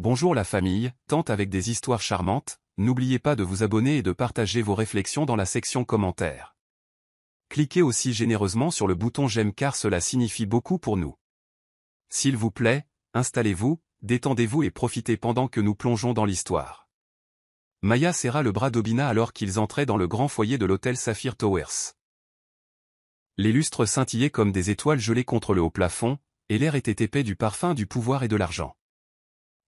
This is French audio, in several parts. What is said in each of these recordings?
Bonjour la famille, tente avec des histoires charmantes, n'oubliez pas de vous abonner et de partager vos réflexions dans la section commentaires. Cliquez aussi généreusement sur le bouton j'aime car cela signifie beaucoup pour nous. S'il vous plaît, installez-vous, détendez-vous et profitez pendant que nous plongeons dans l'histoire. Maya serra le bras d'Obina alors qu'ils entraient dans le grand foyer de l'hôtel Saphir Towers. Les lustres scintillaient comme des étoiles gelées contre le haut plafond, et l'air était épais du parfum du pouvoir et de l'argent.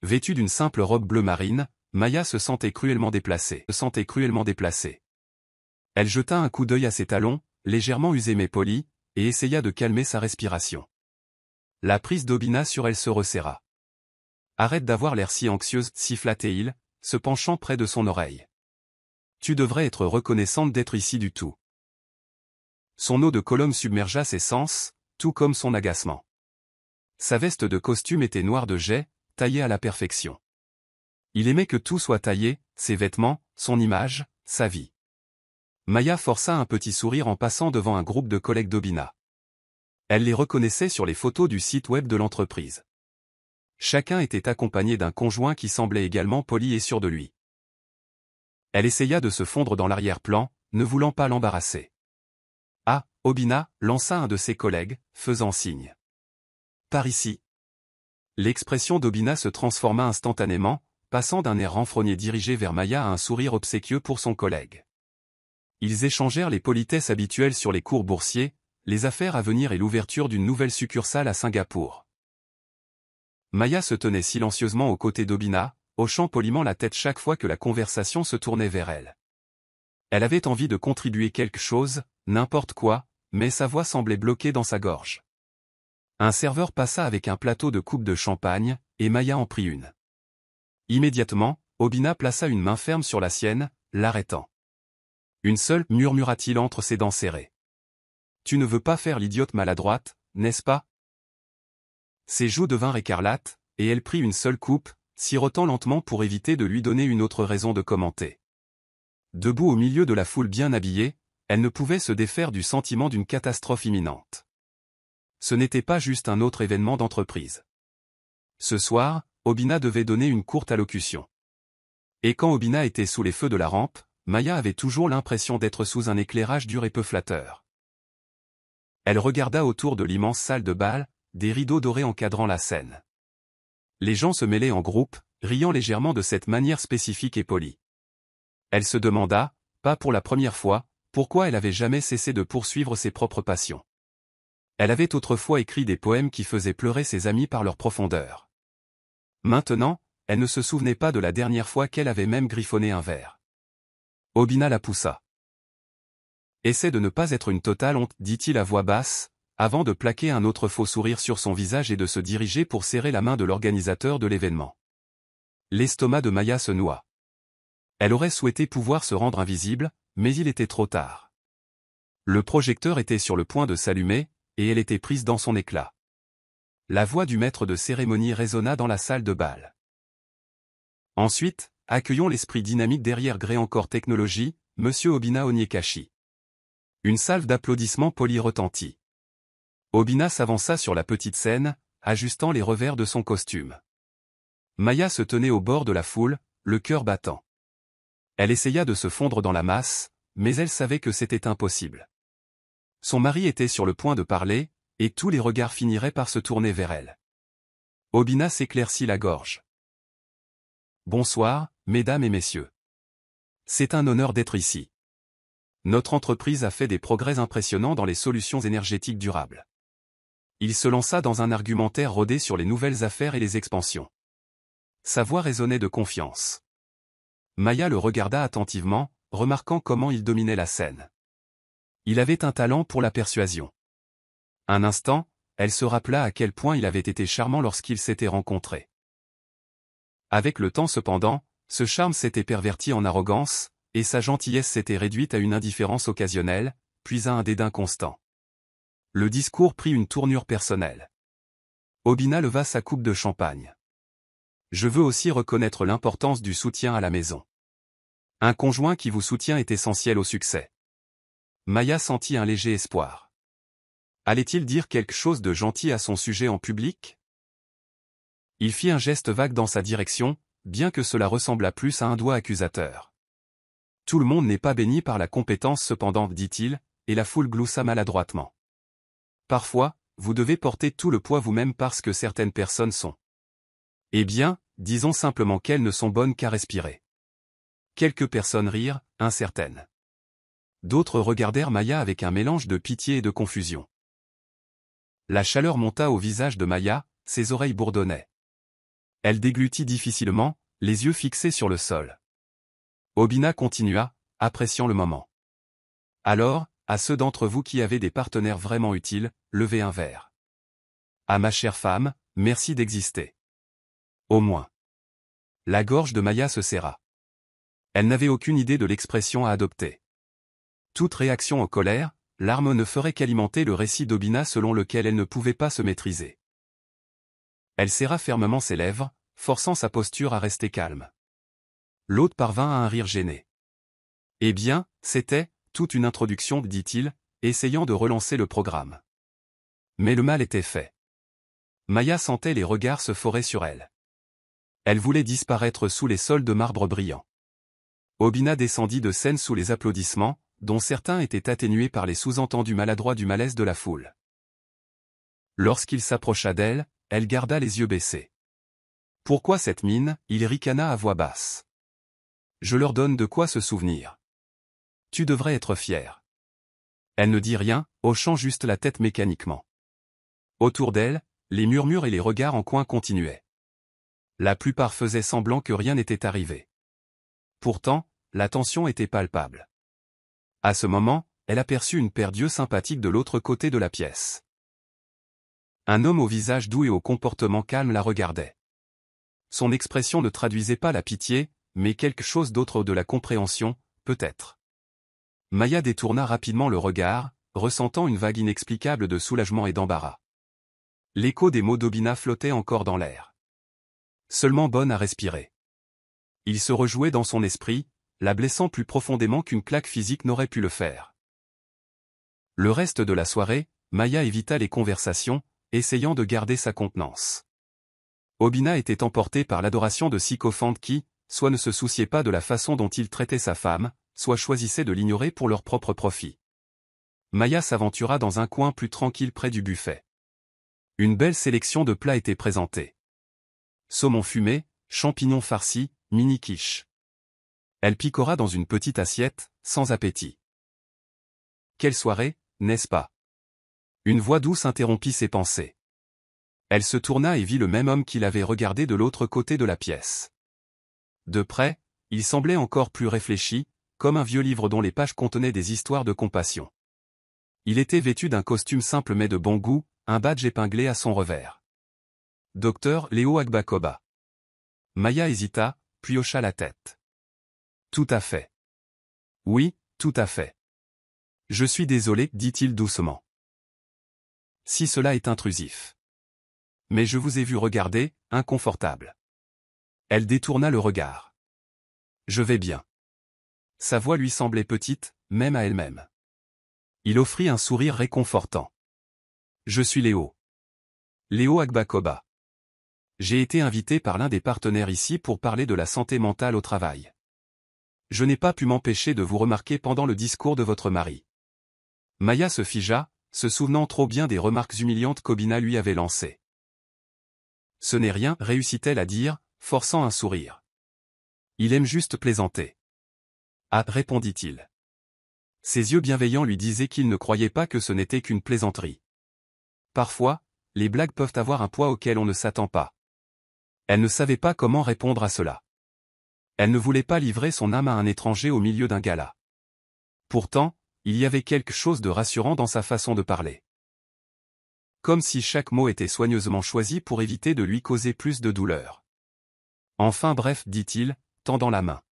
Vêtue d'une simple robe bleu marine, Maya se sentait cruellement déplacée. Elle jeta un coup d'œil à ses talons, légèrement usés mais polis, et essaya de calmer sa respiration. La prise d'Obina sur elle se resserra. « Arrête d'avoir l'air si anxieuse, siffla-t-il, se penchant près de son oreille. Tu devrais être reconnaissante d'être ici du tout. Son eau de Colombe submergea ses sens, tout comme son agacement. Sa veste de costume était noire de jais, taillée à la perfection. Il aimait que tout soit taillé, ses vêtements, son image, sa vie. Maya força un petit sourire en passant devant un groupe de collègues d'Obina. Elle les reconnaissait sur les photos du site web de l'entreprise. Chacun était accompagné d'un conjoint qui semblait également poli et sûr de lui. Elle essaya de se fondre dans l'arrière-plan, ne voulant pas l'embarrasser. Ah, Obina, lança un de ses collègues, faisant signe. Par ici. L'expression d'Obina se transforma instantanément, passant d'un air renfrogné dirigé vers Maya à un sourire obséquieux pour son collègue. Ils échangèrent les politesses habituelles sur les cours boursiers, les affaires à venir et l'ouverture d'une nouvelle succursale à Singapour. Maya se tenait silencieusement aux côtés d'Obina, hochant poliment la tête chaque fois que la conversation se tournait vers elle. Elle avait envie de contribuer quelque chose, n'importe quoi, mais sa voix semblait bloquée dans sa gorge. Un serveur passa avec un plateau de coupes de champagne, et Maya en prit une. Immédiatement, Obina plaça une main ferme sur la sienne, l'arrêtant. Une seule, murmura-t-il entre ses dents serrées. Tu ne veux pas faire l'idiote maladroite, n'est-ce pas? Ses joues devinrent écarlates, et elle prit une seule coupe, sirotant lentement pour éviter de lui donner une autre raison de commenter. Debout au milieu de la foule bien habillée, elle ne pouvait se défaire du sentiment d'une catastrophe imminente. Ce n'était pas juste un autre événement d'entreprise. Ce soir, Obina devait donner une courte allocution. Et quand Obina était sous les feux de la rampe, Maya avait toujours l'impression d'être sous un éclairage dur et peu flatteur. Elle regarda autour de l'immense salle de bal, des rideaux dorés encadrant la scène. Les gens se mêlaient en groupe, riant légèrement de cette manière spécifique et polie. Elle se demanda, pas pour la première fois, pourquoi elle avait jamais cessé de poursuivre ses propres passions. Elle avait autrefois écrit des poèmes qui faisaient pleurer ses amis par leur profondeur. Maintenant, elle ne se souvenait pas de la dernière fois qu'elle avait même griffonné un vers. Obina la poussa. « Essaie de ne pas être une totale honte, dit-il à voix basse, avant de plaquer un autre faux sourire sur son visage et de se diriger pour serrer la main de l'organisateur de l'événement. L'estomac de Maya se noua. Elle aurait souhaité pouvoir se rendre invisible, mais il était trop tard. Le projecteur était sur le point de s'allumer, et elle était prise dans son éclat. La voix du maître de cérémonie résonna dans la salle de bal. Ensuite, accueillons l'esprit dynamique derrière Grey encore technologie, Monsieur Obina Onyekashi. Une salve d'applaudissements polis retentit. Obina s'avança sur la petite scène, ajustant les revers de son costume. Maya se tenait au bord de la foule, le cœur battant. Elle essaya de se fondre dans la masse, mais elle savait que c'était impossible. Son mari était sur le point de parler, et tous les regards finiraient par se tourner vers elle. Obina s'éclaircit la gorge. Bonsoir, mesdames et messieurs. C'est un honneur d'être ici. Notre entreprise a fait des progrès impressionnants dans les solutions énergétiques durables. Il se lança dans un argumentaire rodé sur les nouvelles affaires et les expansions. Sa voix résonnait de confiance. Maya le regarda attentivement, remarquant comment il dominait la scène. Il avait un talent pour la persuasion. Un instant, elle se rappela à quel point il avait été charmant lorsqu'ils s'étaient rencontrés. Avec le temps cependant, ce charme s'était perverti en arrogance, et sa gentillesse s'était réduite à une indifférence occasionnelle, puis à un dédain constant. Le discours prit une tournure personnelle. Obina leva sa coupe de champagne. Je veux aussi reconnaître l'importance du soutien à la maison. Un conjoint qui vous soutient est essentiel au succès. Maya sentit un léger espoir. Allait-il dire quelque chose de gentil à son sujet en public? Il fit un geste vague dans sa direction, bien que cela ressemblât plus à un doigt accusateur. Tout le monde n'est pas béni par la compétence cependant, dit-il, et la foule gloussa maladroitement. Parfois, vous devez porter tout le poids vous-même parce que certaines personnes sont. Eh bien, disons simplement qu'elles ne sont bonnes qu'à respirer. Quelques personnes rirent, incertaines. D'autres regardèrent Maya avec un mélange de pitié et de confusion. La chaleur monta au visage de Maya, ses oreilles bourdonnaient. Elle déglutit difficilement, les yeux fixés sur le sol. Obina continua, appréciant le moment. Alors, à ceux d'entre vous qui avaient des partenaires vraiment utiles, levez un verre. À ma chère femme, merci d'exister. Au moins. La gorge de Maya se serra. Elle n'avait aucune idée de l'expression à adopter. Toute réaction en colère, l'arme ne ferait qu'alimenter le récit d'Obina selon lequel elle ne pouvait pas se maîtriser. Elle serra fermement ses lèvres, forçant sa posture à rester calme. L'autre parvint à un rire gêné. Eh bien, c'était toute une introduction, dit-il, essayant de relancer le programme. Mais le mal était fait. Maya sentait les regards se forer sur elle. Elle voulait disparaître sous les sols de marbre brillant. Obina descendit de scène sous les applaudissements, dont certains étaient atténués par les sous-entendus maladroits du malaise de la foule. Lorsqu'il s'approcha d'elle, elle garda les yeux baissés. « Pourquoi cette mine ?» il ricana à voix basse. « Je leur donne de quoi se souvenir. Tu devrais être fier. » Elle ne dit rien, hochant juste la tête mécaniquement. Autour d'elle, les murmures et les regards en coin continuaient. La plupart faisaient semblant que rien n'était arrivé. Pourtant, la tension était palpable. À ce moment, elle aperçut une paire d'yeux sympathiques de l'autre côté de la pièce. Un homme au visage doux et au comportement calme la regardait. Son expression ne traduisait pas la pitié, mais quelque chose d'autre, de la compréhension, peut-être. Maya détourna rapidement le regard, ressentant une vague inexplicable de soulagement et d'embarras. L'écho des mots d'Obina flottait encore dans l'air. Seulement bonne à respirer. Il se rejouait dans son esprit, la blessant plus profondément qu'une claque physique n'aurait pu le faire. Le reste de la soirée, Maya évita les conversations, essayant de garder sa contenance. Obina était emporté par l'adoration de sycophantes qui, soit ne se souciaient pas de la façon dont il traitait sa femme, soit choisissaient de l'ignorer pour leur propre profit. Maya s'aventura dans un coin plus tranquille près du buffet. Une belle sélection de plats était présentée. Saumon fumé, champignons farcis, mini-quiche. Elle picora dans une petite assiette, sans appétit. Quelle soirée, n'est-ce pas? Une voix douce interrompit ses pensées. Elle se tourna et vit le même homme qui l'avait regardé de l'autre côté de la pièce. De près, il semblait encore plus réfléchi, comme un vieux livre dont les pages contenaient des histoires de compassion. Il était vêtu d'un costume simple mais de bon goût, un badge épinglé à son revers. Docteur Léo Agbakoba. Maya hésita, puis hocha la tête. Tout à fait. Oui, tout à fait. Je suis désolé, dit-il doucement. Si cela est intrusif. Mais je vous ai vu regarder, inconfortable. Elle détourna le regard. Je vais bien. Sa voix lui semblait petite, même à elle-même. Il offrit un sourire réconfortant. Je suis Léo. Léo Agbakoba. J'ai été invité par l'un des partenaires ici pour parler de la santé mentale au travail. Je n'ai pas pu m'empêcher de vous remarquer pendant le discours de votre mari. Maya se figea, se souvenant trop bien des remarques humiliantes qu'Obina lui avait lancées. Ce n'est rien, réussit-elle à dire, forçant un sourire. Il aime juste plaisanter. Ah, répondit-il. Ses yeux bienveillants lui disaient qu'il ne croyait pas que ce n'était qu'une plaisanterie. Parfois, les blagues peuvent avoir un poids auquel on ne s'attend pas. Elle ne savait pas comment répondre à cela. Elle ne voulait pas livrer son âme à un étranger au milieu d'un gala. Pourtant, il y avait quelque chose de rassurant dans sa façon de parler. Comme si chaque mot était soigneusement choisi pour éviter de lui causer plus de douleur. Enfin bref, dit-il, tendant la main.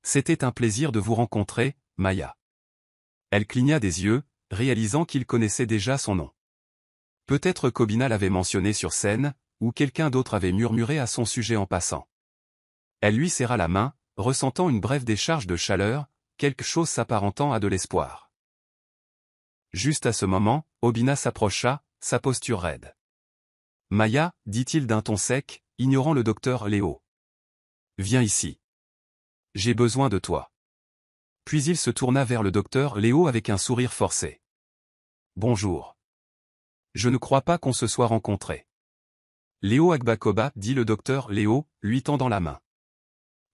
C'était un plaisir de vous rencontrer, Maya. Elle cligna des yeux, réalisant qu'il connaissait déjà son nom. Peut-être qu'Obina l'avait mentionné sur scène, ou quelqu'un d'autre avait murmuré à son sujet en passant. Elle lui serra la main, ressentant une brève décharge de chaleur, quelque chose s'apparentant à de l'espoir. Juste à ce moment, Obina s'approcha, sa posture raide. Maya, dit-il d'un ton sec, ignorant le docteur Léo. Viens ici. J'ai besoin de toi. Puis il se tourna vers le docteur Léo avec un sourire forcé. Bonjour. Je ne crois pas qu'on se soit rencontrés. Léo Agbakoba, dit le docteur Léo, lui tendant la main.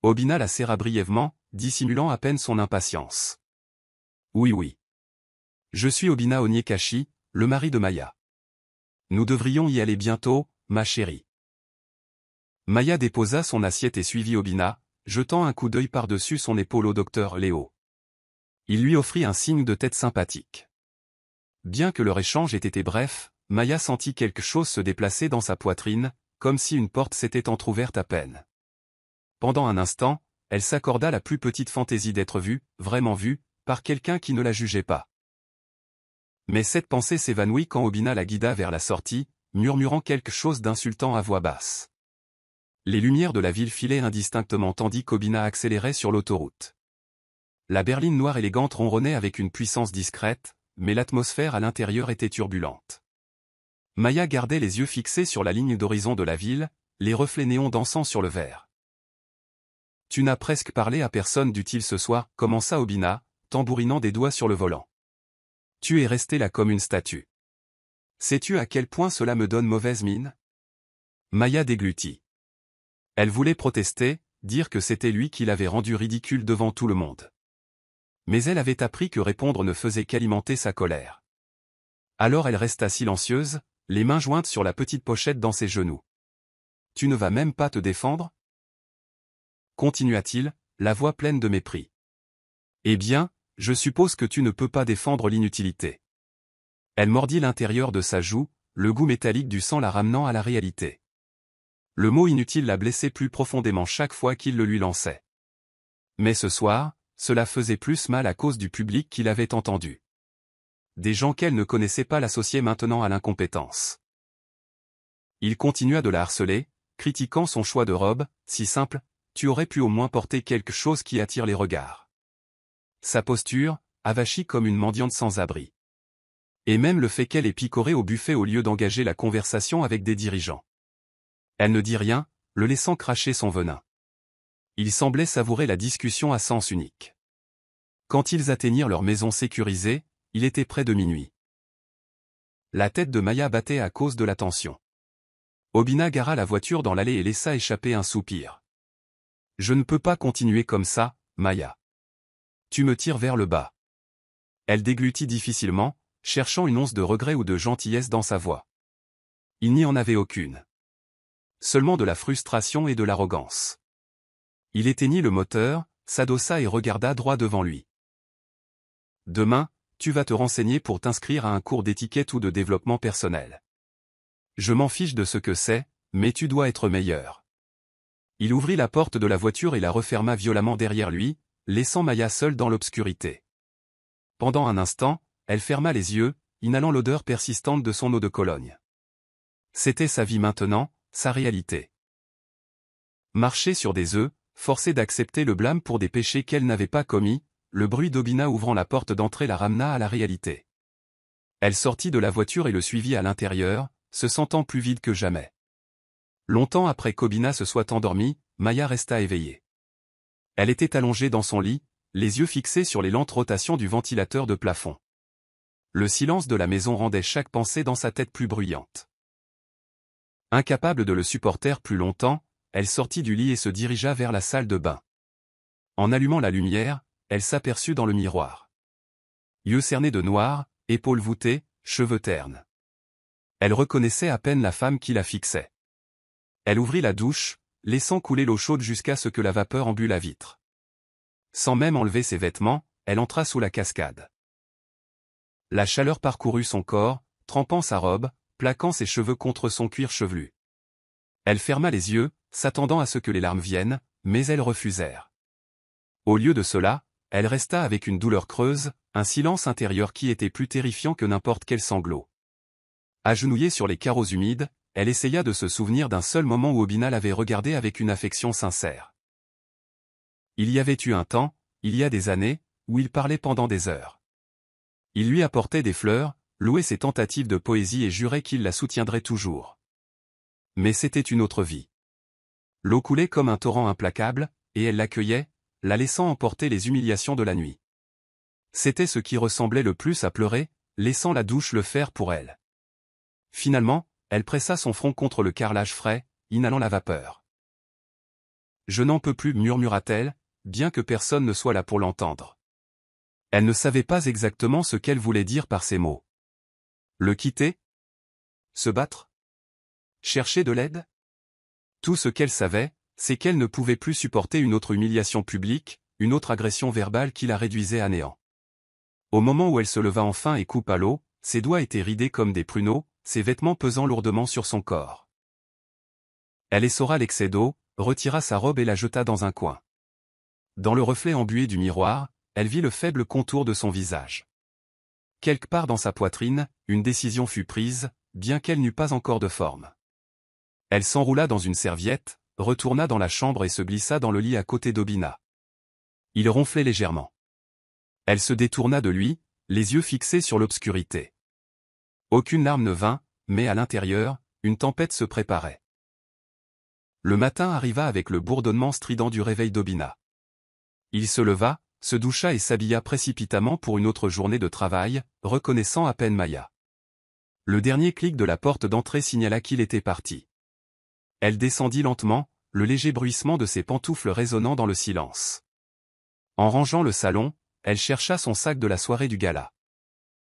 Obina la serra brièvement, dissimulant à peine son impatience. Oui. Je suis Obina Onyekashi, le mari de Maya. Nous devrions y aller bientôt, ma chérie. Maya déposa son assiette et suivit Obina, jetant un coup d'œil par-dessus son épaule au docteur Léo. Il lui offrit un signe de tête sympathique. Bien que leur échange ait été bref, Maya sentit quelque chose se déplacer dans sa poitrine, comme si une porte s'était entr'ouverte à peine. Pendant un instant, elle s'accorda la plus petite fantaisie d'être vue, vraiment vue, par quelqu'un qui ne la jugeait pas. Mais cette pensée s'évanouit quand Obina la guida vers la sortie, murmurant quelque chose d'insultant à voix basse. Les lumières de la ville filaient indistinctement tandis qu'Obina accélérait sur l'autoroute. La berline noire élégante ronronnait avec une puissance discrète, mais l'atmosphère à l'intérieur était turbulente. Maya gardait les yeux fixés sur la ligne d'horizon de la ville, les reflets néons dansant sur le verre. « Tu n'as presque parlé à personne d'utile ce soir, » commença Obina, tambourinant des doigts sur le volant. « Tu es resté là comme une statue. Sais-tu à quel point cela me donne mauvaise mine ?» Maya déglutit. Elle voulait protester, dire que c'était lui qui l'avait rendue ridicule devant tout le monde. Mais elle avait appris que répondre ne faisait qu'alimenter sa colère. Alors elle resta silencieuse, les mains jointes sur la petite pochette dans ses genoux. « Tu ne vas même pas te défendre ?» continua-t-il, la voix pleine de mépris. « Eh bien, je suppose que tu ne peux pas défendre l'inutilité. » Elle mordit l'intérieur de sa joue, le goût métallique du sang la ramenant à la réalité. Le mot inutile la blessait plus profondément chaque fois qu'il le lui lançait. Mais ce soir, cela faisait plus mal à cause du public qui l'avait entendu. Des gens qu'elle ne connaissait pas l'associaient maintenant à l'incompétence. Il continua de la harceler, critiquant son choix de robe, si simple, tu aurais pu au moins porter quelque chose qui attire les regards. Sa posture, avachie comme une mendiante sans abri. Et même le fait qu'elle ait picoré au buffet au lieu d'engager la conversation avec des dirigeants. Elle ne dit rien, le laissant cracher son venin. Il semblait savourer la discussion à sens unique. Quand ils atteignirent leur maison sécurisée, il était près de minuit. La tête de Maya battait à cause de la tension. Obina gara la voiture dans l'allée et laissa échapper un soupir. « Je ne peux pas continuer comme ça, Maya. Tu me tires vers le bas. » Elle déglutit difficilement, cherchant une once de regret ou de gentillesse dans sa voix. Il n'y en avait aucune. Seulement de la frustration et de l'arrogance. Il éteignit le moteur, s'adossa et regarda droit devant lui. « Demain, tu vas te renseigner pour t'inscrire à un cours d'étiquette ou de développement personnel. Je m'en fiche de ce que c'est, mais tu dois être meilleur. » Il ouvrit la porte de la voiture et la referma violemment derrière lui, laissant Maya seule dans l'obscurité. Pendant un instant, elle ferma les yeux, inhalant l'odeur persistante de son eau de Cologne. C'était sa vie maintenant, sa réalité. Marcher sur des œufs, forcée d'accepter le blâme pour des péchés qu'elle n'avait pas commis, le bruit d'Obina ouvrant la porte d'entrée la ramena à la réalité. Elle sortit de la voiture et le suivit à l'intérieur, se sentant plus vide que jamais. Longtemps après qu'Obina se soit endormie, Maya resta éveillée. Elle était allongée dans son lit, les yeux fixés sur les lentes rotations du ventilateur de plafond. Le silence de la maison rendait chaque pensée dans sa tête plus bruyante. Incapable de le supporter plus longtemps, elle sortit du lit et se dirigea vers la salle de bain. En allumant la lumière, elle s'aperçut dans le miroir. Yeux cernés de noir, épaules voûtées, cheveux ternes. Elle reconnaissait à peine la femme qui la fixait. Elle ouvrit la douche, laissant couler l'eau chaude jusqu'à ce que la vapeur embue la vitre. Sans même enlever ses vêtements, elle entra sous la cascade. La chaleur parcourut son corps, trempant sa robe, plaquant ses cheveux contre son cuir chevelu. Elle ferma les yeux, s'attendant à ce que les larmes viennent, mais elles refusèrent. Au lieu de cela, elle resta avec une douleur creuse, un silence intérieur qui était plus terrifiant que n'importe quel sanglot. Agenouillée sur les carreaux humides, elle essaya de se souvenir d'un seul moment où Obina l'avait regardée avec une affection sincère. Il y avait eu un temps, il y a des années, où il parlait pendant des heures. Il lui apportait des fleurs, louait ses tentatives de poésie et jurait qu'il la soutiendrait toujours. Mais c'était une autre vie. L'eau coulait comme un torrent implacable, et elle l'accueillait, la laissant emporter les humiliations de la nuit. C'était ce qui ressemblait le plus à pleurer, laissant la douche le faire pour elle. Finalement, elle pressa son front contre le carrelage frais, inhalant la vapeur. « Je n'en peux plus » murmura-t-elle, bien que personne ne soit là pour l'entendre. Elle ne savait pas exactement ce qu'elle voulait dire par ces mots. Le quitter? Se battre? Chercher de l'aide? Tout ce qu'elle savait, c'est qu'elle ne pouvait plus supporter une autre humiliation publique, une autre agression verbale qui la réduisait à néant. Au moment où elle se leva enfin et coupa l'eau, ses doigts étaient ridés comme des pruneaux, ses vêtements pesant lourdement sur son corps. Elle essorra l'excès d'eau, retira sa robe et la jeta dans un coin. Dans le reflet embué du miroir, elle vit le faible contour de son visage. Quelque part dans sa poitrine, une décision fut prise, bien qu'elle n'eût pas encore de forme. Elle s'enroula dans une serviette, retourna dans la chambre et se glissa dans le lit à côté d'Obina. Il ronflait légèrement. Elle se détourna de lui, les yeux fixés sur l'obscurité. Aucune larme ne vint, mais à l'intérieur, une tempête se préparait. Le matin arriva avec le bourdonnement strident du réveil d'Obina. Il se leva, se doucha et s'habilla précipitamment pour une autre journée de travail, reconnaissant à peine Maya. Le dernier clic de la porte d'entrée signala qu'il était parti. Elle descendit lentement, le léger bruissement de ses pantoufles résonnant dans le silence. En rangeant le salon, elle chercha son sac de la soirée du gala.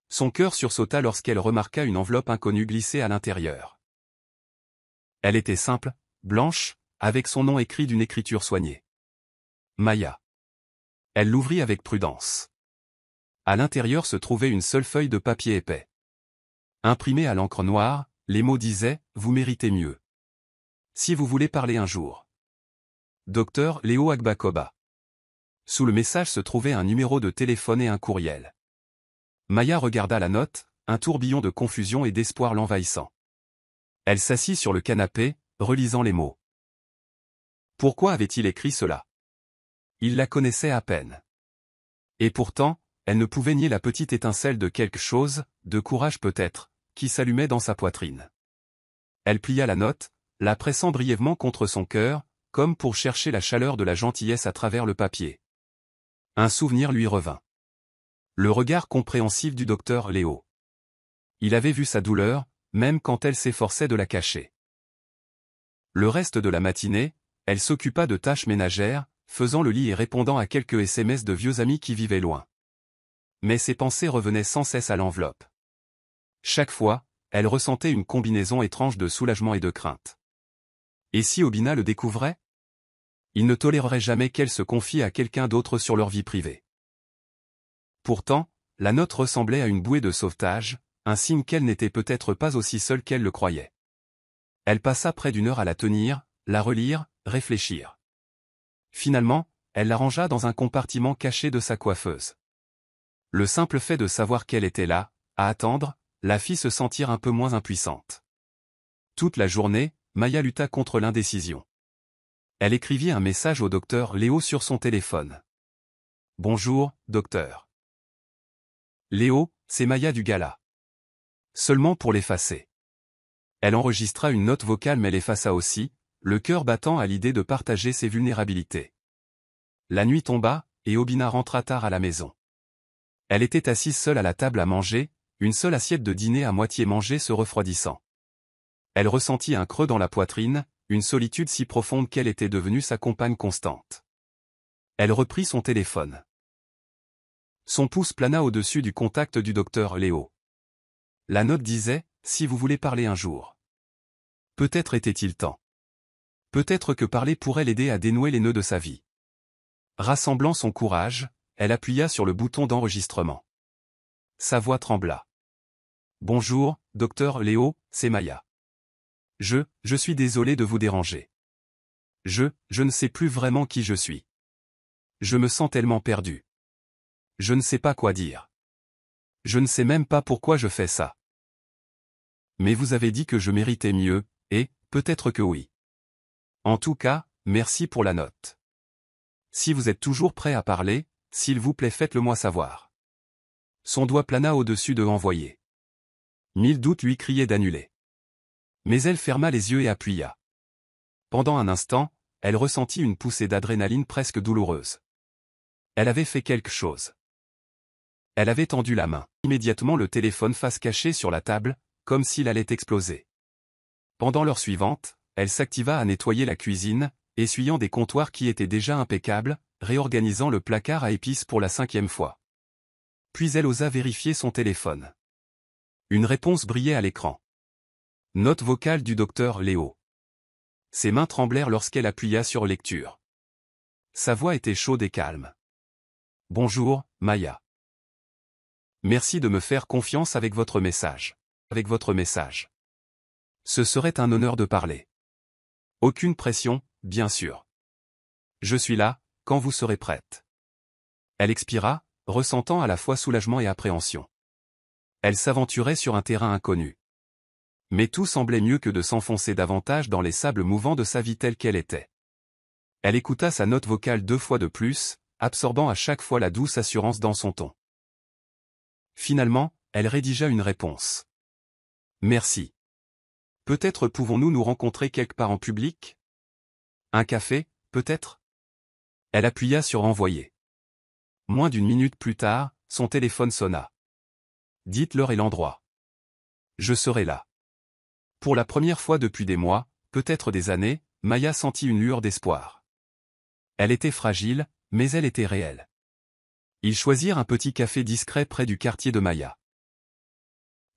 Son cœur sursauta lorsqu'elle remarqua une enveloppe inconnue glissée à l'intérieur. Elle était simple, blanche, avec son nom écrit d'une écriture soignée. Maya. Elle l'ouvrit avec prudence. À l'intérieur se trouvait une seule feuille de papier épais. Imprimée à l'encre noire, les mots disaient « Vous méritez mieux. Si vous voulez parler un jour. Docteur Léo Agbakoba. » Sous le message se trouvait un numéro de téléphone et un courriel. Maya regarda la note, un tourbillon de confusion et d'espoir l'envahissant. Elle s'assit sur le canapé, relisant les mots. Pourquoi avait-il écrit cela? Il la connaissait à peine. Et pourtant, elle ne pouvait nier la petite étincelle de quelque chose, de courage peut-être, qui s'allumait dans sa poitrine. Elle plia la note, la pressant brièvement contre son cœur, comme pour chercher la chaleur de la gentillesse à travers le papier. Un souvenir lui revint. Le regard compréhensif du docteur Léo. Il avait vu sa douleur, même quand elle s'efforçait de la cacher. Le reste de la matinée, elle s'occupa de tâches ménagères, faisant le lit et répondant à quelques SMS de vieux amis qui vivaient loin. Mais ses pensées revenaient sans cesse à l'enveloppe. Chaque fois, elle ressentait une combinaison étrange de soulagement et de crainte. Et si Obina le découvrait? Il ne tolérerait jamais qu'elle se confie à quelqu'un d'autre sur leur vie privée. Pourtant, la note ressemblait à une bouée de sauvetage, un signe qu'elle n'était peut-être pas aussi seule qu'elle le croyait. Elle passa près d'une heure à la tenir, la relire, réfléchir. Finalement, elle la rangea dans un compartiment caché de sa coiffeuse. Le simple fait de savoir qu'elle était là, à attendre, la fit se sentir un peu moins impuissante. Toute la journée, Maya lutta contre l'indécision. Elle écrivit un message au docteur Léo sur son téléphone. « Bonjour, docteur. Léo, c'est Maya du gala. » Seulement pour l'effacer. Elle enregistra une note vocale mais l'effaça aussi, le cœur battant à l'idée de partager ses vulnérabilités. La nuit tomba, et Obina rentra tard à la maison. Elle était assise seule à la table à manger, une seule assiette de dîner à moitié mangée se refroidissant. Elle ressentit un creux dans la poitrine, une solitude si profonde qu'elle était devenue sa compagne constante. Elle reprit son téléphone. Son pouce plana au-dessus du contact du docteur Léo. La note disait « Si vous voulez parler un jour ». Peut-être était-il temps. Peut-être que parler pourrait l'aider à dénouer les nœuds de sa vie. Rassemblant son courage, elle appuya sur le bouton d'enregistrement. Sa voix trembla. « Bonjour, docteur Léo, c'est Maya. Je suis désolé de vous déranger. Je ne sais plus vraiment qui je suis. Je me sens tellement perdu. Je ne sais pas quoi dire. Je ne sais même pas pourquoi je fais ça. Mais vous avez dit que je méritais mieux, et, peut-être que oui. En tout cas, merci pour la note. Si vous êtes toujours prêt à parler, s'il vous plaît faites-le moi savoir. » Son doigt plana au-dessus de « Envoyer ». Mille doutes lui criaient d'annuler. Mais elle ferma les yeux et appuya. Pendant un instant, elle ressentit une poussée d'adrénaline presque douloureuse. Elle avait fait quelque chose. Elle avait tendu la main. Immédiatement le téléphone face cachée sur la table, comme s'il allait exploser. Pendant l'heure suivante, elle s'activa à nettoyer la cuisine, essuyant des comptoirs qui étaient déjà impeccables, réorganisant le placard à épices pour la 5e fois. Puis elle osa vérifier son téléphone. Une réponse brillait à l'écran. Note vocale du docteur Léo. Ses mains tremblèrent lorsqu'elle appuya sur lecture. Sa voix était chaude et calme. Bonjour, Maya. Merci de me faire confiance avec votre message. Avec votre message. Ce serait un honneur de parler. Aucune pression, bien sûr. Je suis là, quand vous serez prête. Elle expira, ressentant à la fois soulagement et appréhension. Elle s'aventurait sur un terrain inconnu. Mais tout semblait mieux que de s'enfoncer davantage dans les sables mouvants de sa vie telle qu'elle était. Elle écouta sa note vocale 2 fois de plus, absorbant à chaque fois la douce assurance dans son ton. Finalement, elle rédigea une réponse. Merci. Peut-être pouvons-nous nous rencontrer quelque part en public? Un café, peut-être? Elle appuya sur envoyer. Moins d'une minute plus tard, son téléphone sonna. Dites l'heure et l'endroit. Je serai là. Pour la première fois depuis des mois, peut-être des années, Maya sentit une lueur d'espoir. Elle était fragile, mais elle était réelle. Ils choisirent un petit café discret près du quartier de Maya.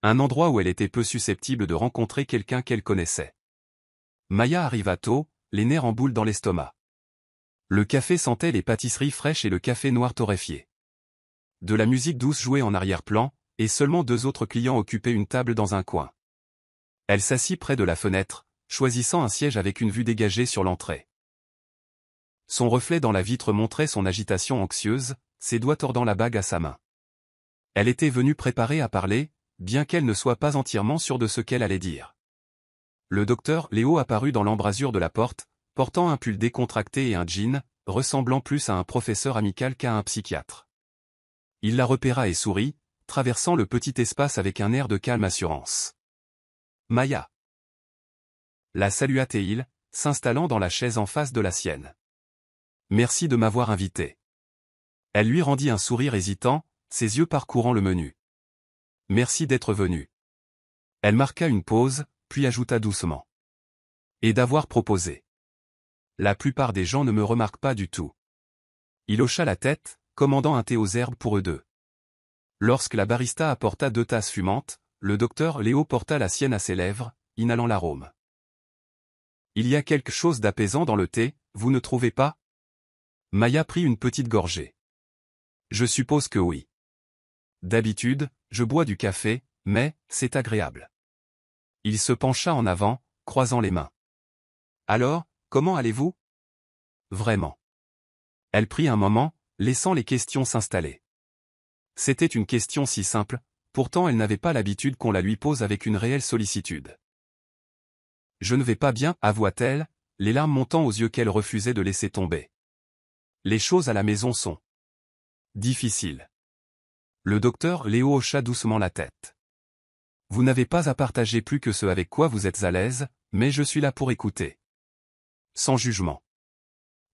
Un endroit où elle était peu susceptible de rencontrer quelqu'un qu'elle connaissait. Maya arriva tôt, les nerfs en boule dans l'estomac. Le café sentait les pâtisseries fraîches et le café noir torréfié. De la musique douce jouait en arrière-plan, et seulement 2 autres clients occupaient une table dans un coin. Elle s'assit près de la fenêtre, choisissant un siège avec une vue dégagée sur l'entrée. Son reflet dans la vitre montrait son agitation anxieuse, ses doigts tordant la bague à sa main. Elle était venue préparée à parler, bien qu'elle ne soit pas entièrement sûre de ce qu'elle allait dire. Le docteur Léo apparut dans l'embrasure de la porte, portant un pull décontracté et un jean, ressemblant plus à un professeur amical qu'à un psychiatre. Il la repéra et sourit, traversant le petit espace avec un air de calme assurance. Maya. La salua-t-il, s'installant dans la chaise en face de la sienne. Merci de m'avoir invité. Elle lui rendit un sourire hésitant, ses yeux parcourant le menu. Merci d'être venu. Elle marqua une pause, puis ajouta doucement. Et d'avoir proposé. La plupart des gens ne me remarquent pas du tout. Il hocha la tête, commandant un thé aux herbes pour eux deux. Lorsque la barista apporta 2 tasses fumantes, le docteur Léo porta la sienne à ses lèvres, inhalant l'arôme. Il y a quelque chose d'apaisant dans le thé, vous ne trouvez pas? Maya prit une petite gorgée. Je suppose que oui. D'habitude, je bois du café, mais, c'est agréable. Il se pencha en avant, croisant les mains. Alors, comment allez-vous? Vraiment. Elle prit un moment, laissant les questions s'installer. C'était une question si simple, pourtant elle n'avait pas l'habitude qu'on la lui pose avec une réelle sollicitude. Je ne vais pas bien, avoua-t-elle, les larmes montant aux yeux qu'elle refusait de laisser tomber. Les choses à la maison sont difficiles. Le docteur Léo hocha doucement la tête. Vous n'avez pas à partager plus que ce avec quoi vous êtes à l'aise, mais je suis là pour écouter. Sans jugement.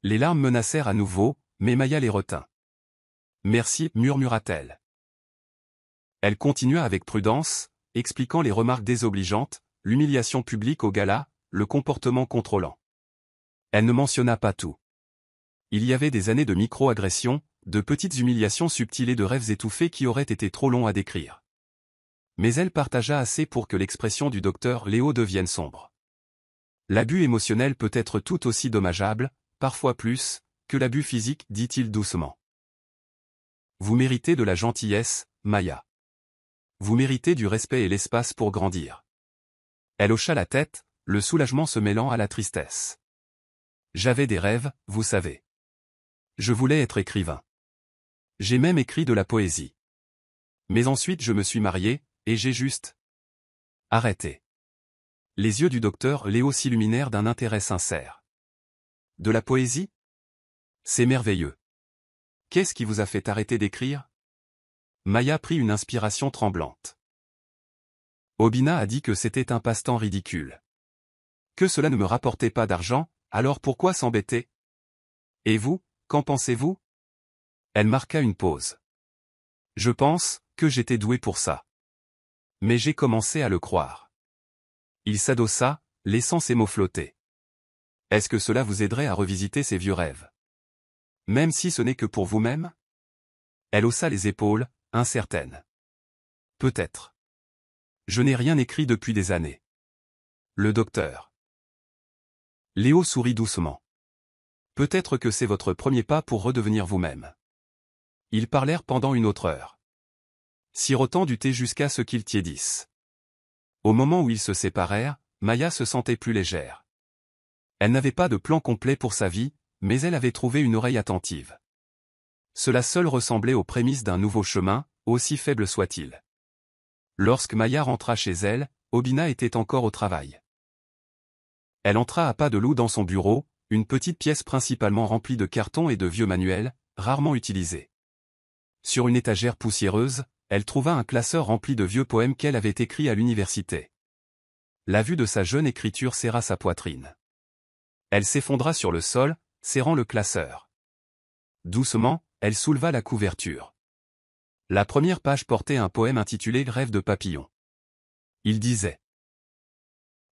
Les larmes menacèrent à nouveau, mais Maya les retint. Merci, murmura-t-elle. Elle continua avec prudence, expliquant les remarques désobligeantes, l'humiliation publique au gala, le comportement contrôlant. Elle ne mentionna pas tout. Il y avait des années de micro-agressions, de petites humiliations subtiles et de rêves étouffés qui auraient été trop longs à décrire. Mais elle partagea assez pour que l'expression du docteur Léo devienne sombre. L'abus émotionnel peut être tout aussi dommageable, parfois plus, que l'abus physique, dit-il doucement. Vous méritez de la gentillesse, Maya. Vous méritez du respect et l'espace pour grandir. Elle hocha la tête, le soulagement se mêlant à la tristesse. J'avais des rêves, vous savez. Je voulais être écrivain. J'ai même écrit de la poésie. Mais ensuite je me suis marié, et j'ai juste arrêté. Les yeux du docteur Léo s'illuminèrent d'un intérêt sincère. De la poésie? C'est merveilleux. Qu'est-ce qui vous a fait arrêter d'écrire? Maya prit une inspiration tremblante. Obina a dit que c'était un passe-temps ridicule. Que cela ne me rapportait pas d'argent, alors pourquoi s'embêter? Et vous, qu'en pensez-vous? Elle marqua une pause. Je pense que j'étais doué pour ça. Mais j'ai commencé à le croire. Il s'adossa, laissant ses mots flotter. Est-ce que cela vous aiderait à revisiter ces vieux rêves? Même si ce n'est que pour vous-même? Elle haussa les épaules, incertaine. Peut-être. Je n'ai rien écrit depuis des années. Le docteur. Léo sourit doucement. Peut-être que c'est votre premier pas pour redevenir vous-même. Ils parlèrent pendant une autre heure. Sirotant du thé jusqu'à ce qu'ils tiédissent. Au moment où ils se séparèrent, Maya se sentait plus légère. Elle n'avait pas de plan complet pour sa vie, mais elle avait trouvé une oreille attentive. Cela seul ressemblait aux prémices d'un nouveau chemin, aussi faible soit-il. Lorsque Maya rentra chez elle, Obina était encore au travail. Elle entra à pas de loup dans son bureau, une petite pièce principalement remplie de cartons et de vieux manuels, rarement utilisés. Sur une étagère poussiéreuse, elle trouva un classeur rempli de vieux poèmes qu'elle avait écrits à l'université. La vue de sa jeune écriture serra sa poitrine. Elle s'effondra sur le sol, serrant le classeur. Doucement, elle souleva la couverture. La première page portait un poème intitulé « Rêve de papillon ». Il disait: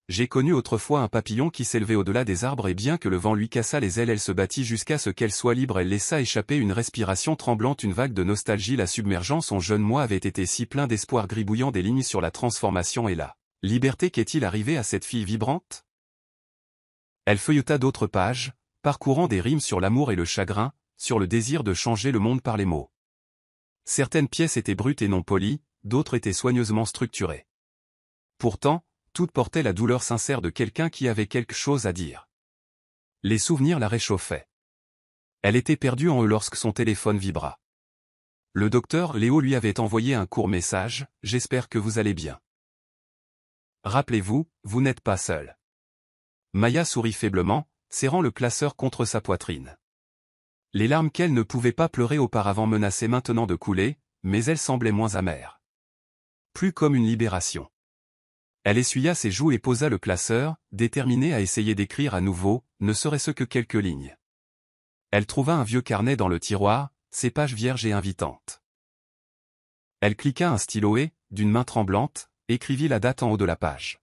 J'ai connu autrefois un papillon qui s'élevait au-delà des arbres et bien que le vent lui cassât les ailes, elle se battit jusqu'à ce qu'elle soit libre. Elle laissa échapper une respiration tremblante, une vague de nostalgie la submergeant. Son jeune moi avait été si plein d'espoir, gribouillant des lignes sur la transformation et la liberté. Qu'est-il arrivé à cette fille vibrante? Elle feuilleta d'autres pages, parcourant des rimes sur l'amour et le chagrin, sur le désir de changer le monde par les mots. Certaines pièces étaient brutes et non polies, d'autres étaient soigneusement structurées. Pourtant, toutes portaient la douleur sincère de quelqu'un qui avait quelque chose à dire. Les souvenirs la réchauffaient. Elle était perdue en eux lorsque son téléphone vibra. Le docteur Léo lui avait envoyé un court message: « J'espère que vous allez bien. Rappelez-vous, vous n'êtes pas seul. » Maya sourit faiblement, serrant le classeur contre sa poitrine. Les larmes qu'elle ne pouvait pas pleurer auparavant menaçaient maintenant de couler, mais elles semblaient moins amères. Plus comme une libération. Elle essuya ses joues et posa le classeur, déterminée à essayer d'écrire à nouveau, ne serait-ce que quelques lignes. Elle trouva un vieux carnet dans le tiroir, ses pages vierges et invitantes. Elle cliqua un stylo et, d'une main tremblante, écrivit la date en haut de la page.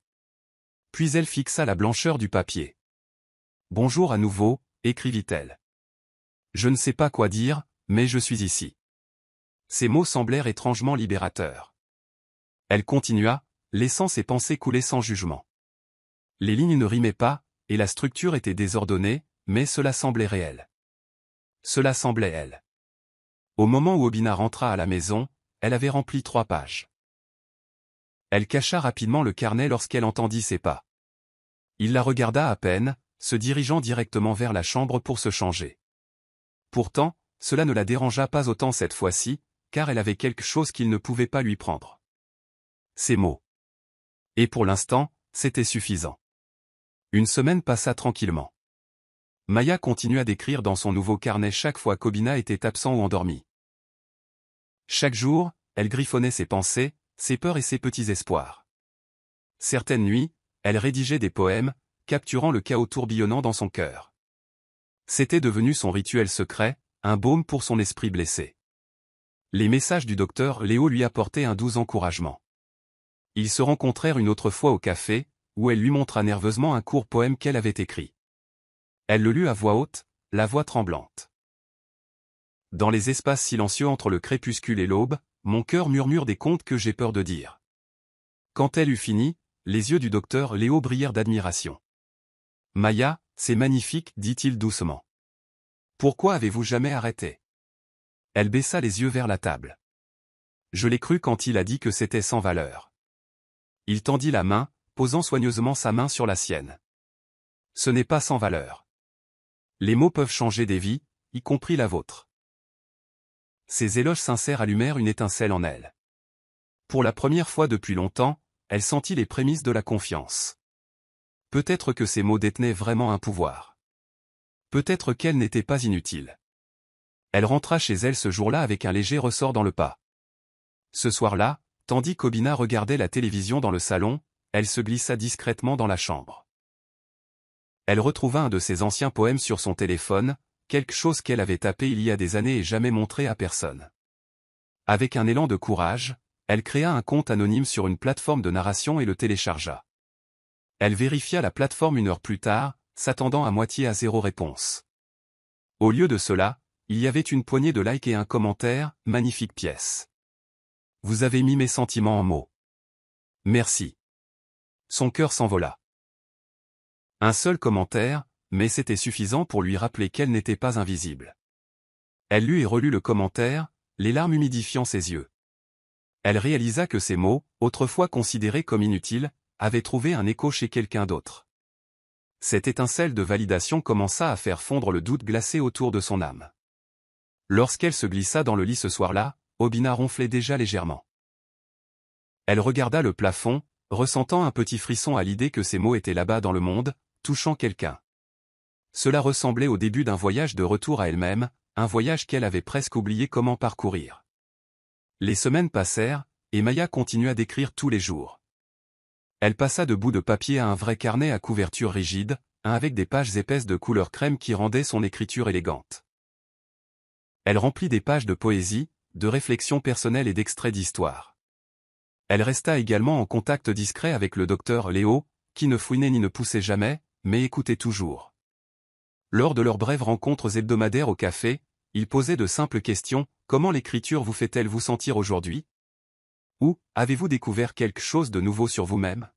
Puis elle fixa la blancheur du papier. « Bonjour à nouveau », écrivit-elle. « Je ne sais pas quoi dire, mais je suis ici. » Ces mots semblèrent étrangement libérateurs. Elle continua, laissant ses pensées couler sans jugement. Les lignes ne rimaient pas, et la structure était désordonnée, mais cela semblait réel. Cela semblait elle. Au moment où Obina rentra à la maison, elle avait rempli 3 pages. Elle cacha rapidement le carnet lorsqu'elle entendit ses pas. Il la regarda à peine, se dirigeant directement vers la chambre pour se changer. Pourtant, cela ne la dérangea pas autant cette fois-ci, car elle avait quelque chose qu'il ne pouvait pas lui prendre. Ces mots. Et pour l'instant, c'était suffisant. Une semaine passa tranquillement. Maya continua d'écrire dans son nouveau carnet chaque fois qu'Obina était absent ou endormi. Chaque jour, elle griffonnait ses pensées, ses peurs et ses petits espoirs. Certaines nuits, elle rédigeait des poèmes, capturant le chaos tourbillonnant dans son cœur. C'était devenu son rituel secret, un baume pour son esprit blessé. Les messages du docteur Léo lui apportaient un doux encouragement. Ils se rencontrèrent une autre fois au café, où elle lui montra nerveusement un court poème qu'elle avait écrit. Elle le lut à voix haute, la voix tremblante. Dans les espaces silencieux entre le crépuscule et l'aube, mon cœur murmure des contes que j'ai peur de dire. Quand elle eut fini, les yeux du docteur Léo brillèrent d'admiration. Maya, c'est magnifique, dit-il doucement. Pourquoi avez-vous jamais arrêté? Elle baissa les yeux vers la table. Je l'ai cru quand il a dit que c'était sans valeur. Il tendit la main, posant soigneusement sa main sur la sienne. Ce n'est pas sans valeur. Les mots peuvent changer des vies, y compris la vôtre. Ces éloges sincères allumèrent une étincelle en elle. Pour la première fois depuis longtemps, elle sentit les prémices de la confiance. Peut-être que ces mots détenaient vraiment un pouvoir. Peut-être qu'elle n'était pas inutile. Elle rentra chez elle ce jour-là avec un léger ressort dans le pas. Ce soir-là, tandis qu'Obina regardait la télévision dans le salon, elle se glissa discrètement dans la chambre. Elle retrouva un de ses anciens poèmes sur son téléphone, quelque chose qu'elle avait tapé il y a des années et jamais montré à personne. Avec un élan de courage, elle créa un compte anonyme sur une plateforme de narration et le téléchargea. Elle vérifia la plateforme 1 heure plus tard, s'attendant à moitié à 0 réponse. Au lieu de cela, il y avait une poignée de likes et un commentaire, magnifique pièce. Vous avez mis mes sentiments en mots. Merci. Son cœur s'envola. Un seul commentaire, mais c'était suffisant pour lui rappeler qu'elle n'était pas invisible. Elle lut et relut le commentaire, les larmes humidifiant ses yeux. Elle réalisa que ces mots, autrefois considérés comme inutiles, avaient trouvé un écho chez quelqu'un d'autre. Cette étincelle de validation commença à faire fondre le doute glacé autour de son âme. Lorsqu'elle se glissa dans le lit ce soir-là, Obina ronflait déjà légèrement. Elle regarda le plafond, ressentant un petit frisson à l'idée que ces mots étaient là-bas dans le monde, touchant quelqu'un. Cela ressemblait au début d'un voyage de retour à elle-même, un voyage qu'elle avait presque oublié comment parcourir. Les semaines passèrent, et Maya continua d'écrire tous les jours. Elle passa de bouts de papier à un vrai carnet à couverture rigide, un avec des pages épaisses de couleur crème qui rendaient son écriture élégante. Elle remplit des pages de poésie, de réflexions personnelles et d'extraits d'histoire. Elle resta également en contact discret avec le docteur Léo, qui ne fouinait ni ne poussait jamais, mais écoutait toujours. Lors de leurs brèves rencontres hebdomadaires au café, il posait de simples questions. Comment l'écriture vous fait-elle vous sentir aujourd'hui? Ou, avez-vous découvert quelque chose de nouveau sur vous-même?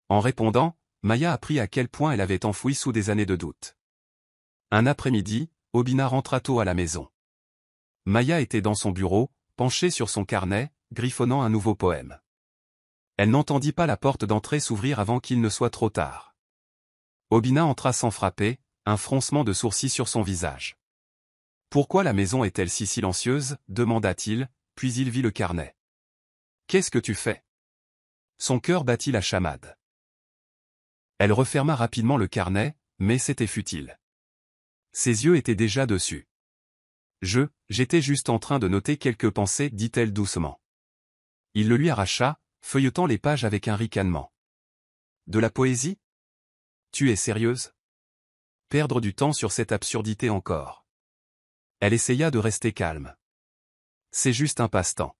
En répondant, Maya apprit à quel point elle avait enfoui sous des années de doute. Un après-midi, Obina rentra tôt à la maison. Maya était dans son bureau, penchée sur son carnet, griffonnant un nouveau poème. Elle n'entendit pas la porte d'entrée s'ouvrir avant qu'il ne soit trop tard. Obina entra sans frapper, un froncement de sourcils sur son visage. « Pourquoi la maison est-elle si silencieuse » demanda-t-il, puis il vit le carnet. « Qu'est-ce que tu fais » Son cœur battit la chamade. Elle referma rapidement le carnet, mais c'était futile. Ses yeux étaient déjà dessus. J'étais juste en train de noter quelques pensées, dit-elle doucement. Il le lui arracha, feuilletant les pages avec un ricanement. De la poésie? Tu es sérieuse? Perdre du temps sur cette absurdité encore. Elle essaya de rester calme. C'est juste un passe-temps.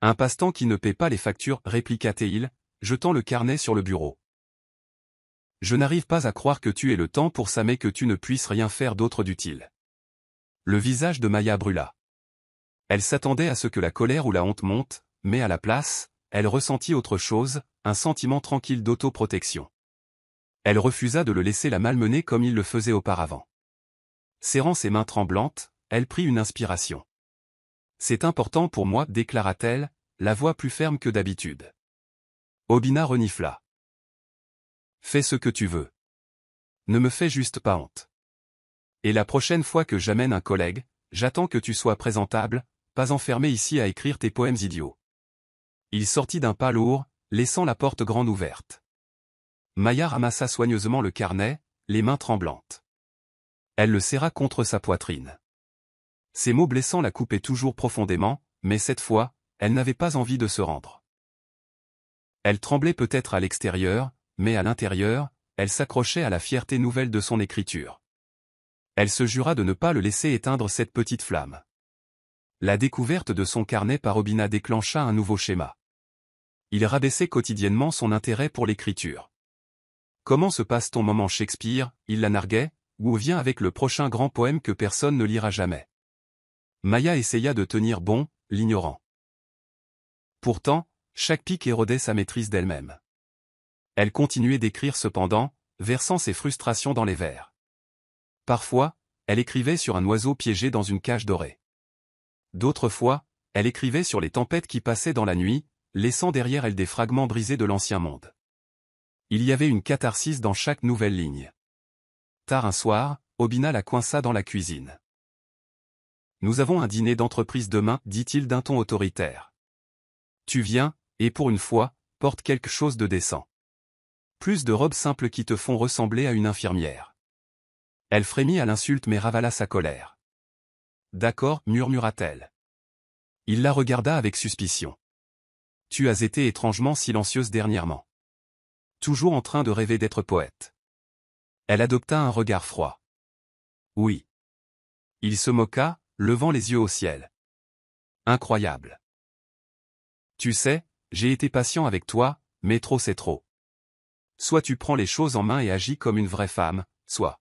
Un passe-temps qui ne paie pas les factures, répliqua-t-il, jetant le carnet sur le bureau. Je n'arrive pas à croire que tu aies le temps pour ça mais que tu ne puisses rien faire d'autre d'utile. Le visage de Maya brûla. Elle s'attendait à ce que la colère ou la honte monte, mais à la place, elle ressentit autre chose, un sentiment tranquille d'autoprotection. Elle refusa de le laisser la malmener comme il le faisait auparavant. Serrant ses mains tremblantes, elle prit une inspiration. « C'est important pour moi, déclara-t-elle, la voix plus ferme que d'habitude. Obina renifla. « Fais ce que tu veux. Ne me fais juste pas honte. Et la prochaine fois que j'amène un collègue, j'attends que tu sois présentable, pas enfermé ici à écrire tes poèmes idiots. » Il sortit d'un pas lourd, laissant la porte grande ouverte. Maya ramassa soigneusement le carnet, les mains tremblantes. Elle le serra contre sa poitrine. Ces mots blessants la coupaient toujours profondément, mais cette fois, elle n'avait pas envie de se rendre. Elle tremblait peut-être à l'extérieur, mais à l'intérieur, elle s'accrochait à la fierté nouvelle de son écriture. Elle se jura de ne pas le laisser éteindre cette petite flamme. La découverte de son carnet par Obina déclencha un nouveau schéma. Il rabaissait quotidiennement son intérêt pour l'écriture. Comment se passe ton moment Shakespeare, il la narguait, ou vient avec le prochain grand poème que personne ne lira jamais. Maya essaya de tenir bon, l'ignorant. Pourtant, chaque pic érodait sa maîtrise d'elle-même. Elle continuait d'écrire cependant, versant ses frustrations dans les vers. Parfois, elle écrivait sur un oiseau piégé dans une cage dorée. D'autres fois, elle écrivait sur les tempêtes qui passaient dans la nuit, laissant derrière elle des fragments brisés de l'ancien monde. Il y avait une catharsis dans chaque nouvelle ligne. Tard un soir, Obina la coinça dans la cuisine. « Nous avons un dîner d'entreprise demain, dit-il d'un ton autoritaire. Tu viens, et pour une fois, porte quelque chose de décent. Plus de robes simples qui te font ressembler à une infirmière. » Elle frémit à l'insulte mais ravala sa colère. « D'accord, murmura-t-elle. Il la regarda avec suspicion. « Tu as été étrangement silencieuse dernièrement. Toujours en train de rêver d'être poète. Elle adopta un regard froid. Oui. Il se moqua, levant les yeux au ciel. Incroyable. Tu sais, j'ai été patient avec toi, mais trop c'est trop. Soit tu prends les choses en main et agis comme une vraie femme, soit.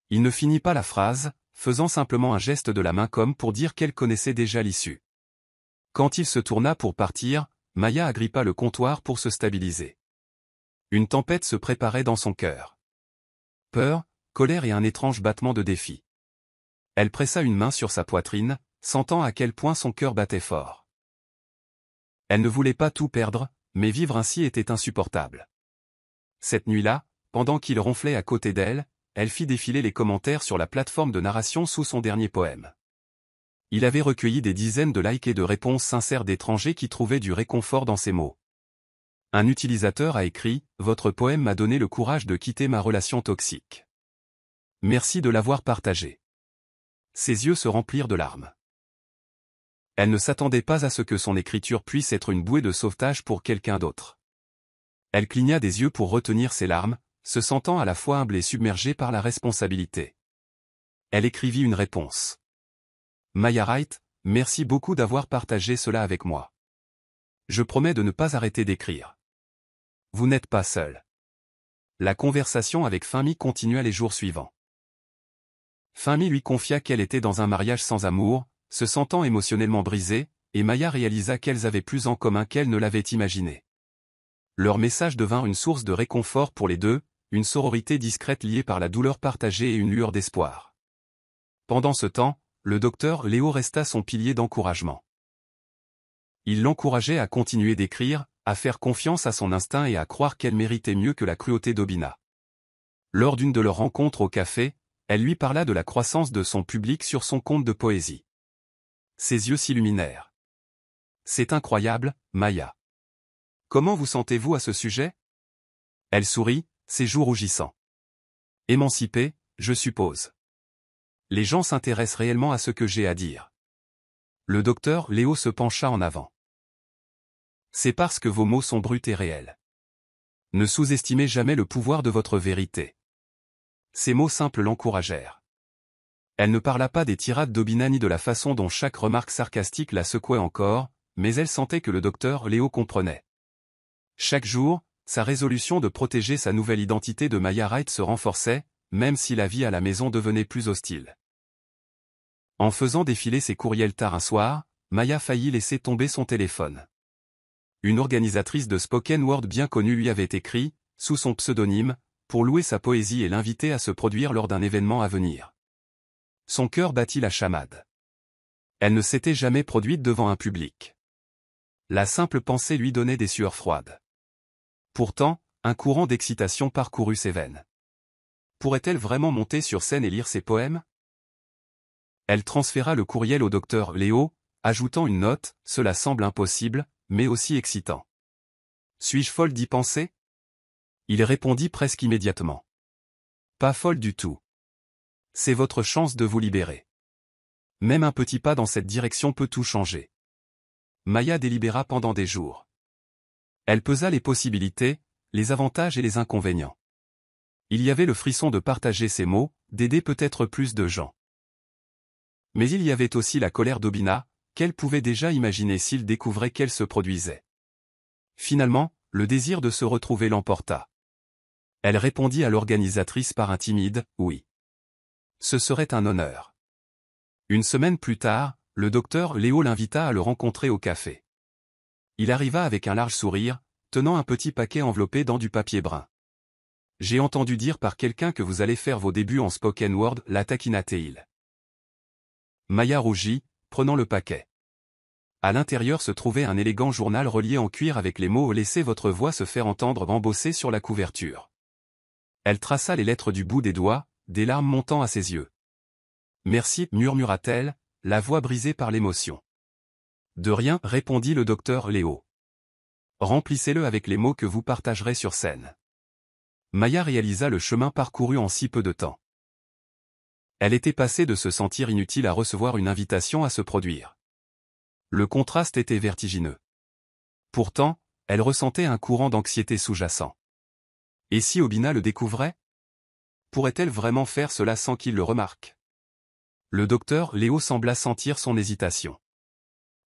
Il ne finit pas la phrase, faisant simplement un geste de la main comme pour dire qu'elle connaissait déjà l'issue. Quand il se tourna pour partir, Maya agrippa le comptoir pour se stabiliser. Une tempête se préparait dans son cœur. Peur, colère et un étrange battement de défi. Elle pressa une main sur sa poitrine, sentant à quel point son cœur battait fort. Elle ne voulait pas tout perdre, mais vivre ainsi était insupportable. Cette nuit-là, pendant qu'il ronflait à côté d'elle, elle fit défiler les commentaires sur la plateforme de narration sous son dernier poème. Il avait recueilli des dizaines de likes et de réponses sincères d'étrangers qui trouvaient du réconfort dans ses mots. Un utilisateur a écrit « Votre poème m'a donné le courage de quitter ma relation toxique. Merci de l'avoir partagé. » Ses yeux se remplirent de larmes. Elle ne s'attendait pas à ce que son écriture puisse être une bouée de sauvetage pour quelqu'un d'autre. Elle cligna des yeux pour retenir ses larmes, se sentant à la fois humble et submergée par la responsabilité. Elle écrivit une réponse. Maya Wright, merci beaucoup d'avoir partagé cela avec moi. Je promets de ne pas arrêter d'écrire. Vous n'êtes pas seul. La conversation avec Finmi continua les jours suivants. Finmi lui confia qu'elle était dans un mariage sans amour, se sentant émotionnellement brisée, et Maya réalisa qu'elles avaient plus en commun qu'elle ne l'avait imaginé. Leur message devint une source de réconfort pour les deux, une sororité discrète liée par la douleur partagée et une lueur d'espoir. Pendant ce temps, le docteur Léo resta son pilier d'encouragement. Il l'encourageait à continuer d'écrire, à faire confiance à son instinct et à croire qu'elle méritait mieux que la cruauté d'Obina. Lors d'une de leurs rencontres au café, elle lui parla de la croissance de son public sur son compte de poésie. Ses yeux s'illuminèrent. C'est incroyable, Maya. Comment vous sentez-vous à ce sujet? Elle sourit, ses joues rougissant. Émancipée, je suppose. Les gens s'intéressent réellement à ce que j'ai à dire. Le docteur Léo se pencha en avant. C'est parce que vos mots sont bruts et réels. Ne sous-estimez jamais le pouvoir de votre vérité. Ces mots simples l'encouragèrent. Elle ne parla pas des tirades d'Obina ni de la façon dont chaque remarque sarcastique la secouait encore, mais elle sentait que le docteur Léo comprenait. Chaque jour, sa résolution de protéger sa nouvelle identité de Maya Wright se renforçait, même si la vie à la maison devenait plus hostile. En faisant défiler ses courriels tard un soir, Maya faillit laisser tomber son téléphone. Une organisatrice de spoken word bien connue lui avait écrit, sous son pseudonyme, pour louer sa poésie et l'inviter à se produire lors d'un événement à venir. Son cœur battit la chamade. Elle ne s'était jamais produite devant un public. La simple pensée lui donnait des sueurs froides. Pourtant, un courant d'excitation parcourut ses veines. Pourrait-elle vraiment monter sur scène et lire ses poèmes? Elle transféra le courriel au docteur Léo, ajoutant une note, cela semble impossible, mais aussi excitant. Suis-je folle d'y penser? Il répondit presque immédiatement. Pas folle du tout. C'est votre chance de vous libérer. Même un petit pas dans cette direction peut tout changer. Maya délibéra pendant des jours. Elle pesa les possibilités, les avantages et les inconvénients. Il y avait le frisson de partager ses mots, d'aider peut-être plus de gens. Mais il y avait aussi la colère d'Obina, qu'elle pouvait déjà imaginer s'il découvrait qu'elle se produisait. Finalement, le désir de se retrouver l'emporta. Elle répondit à l'organisatrice par un timide « oui ». Ce serait un honneur. Une semaine plus tard, le docteur Léo l'invita à le rencontrer au café. Il arriva avec un large sourire, tenant un petit paquet enveloppé dans du papier brun. « J'ai entendu dire par quelqu'un que vous allez faire vos débuts en spoken word, la taquina-t-il. » Maya rougit, prenant le paquet. À l'intérieur se trouvait un élégant journal relié en cuir avec les mots « Laissez votre voix se faire entendre » embossés sur la couverture. Elle traça les lettres du bout des doigts, des larmes montant à ses yeux. « Merci, murmura-t-elle, la voix brisée par l'émotion. « De rien, répondit le docteur Léo. Remplissez-le avec les mots que vous partagerez sur scène. » Maya réalisa le chemin parcouru en si peu de temps. Elle était passée de se sentir inutile à recevoir une invitation à se produire. Le contraste était vertigineux. Pourtant, elle ressentait un courant d'anxiété sous-jacent. Et si Obina le découvrait? Pourrait-elle vraiment faire cela sans qu'il le remarque? Le docteur Léo sembla sentir son hésitation.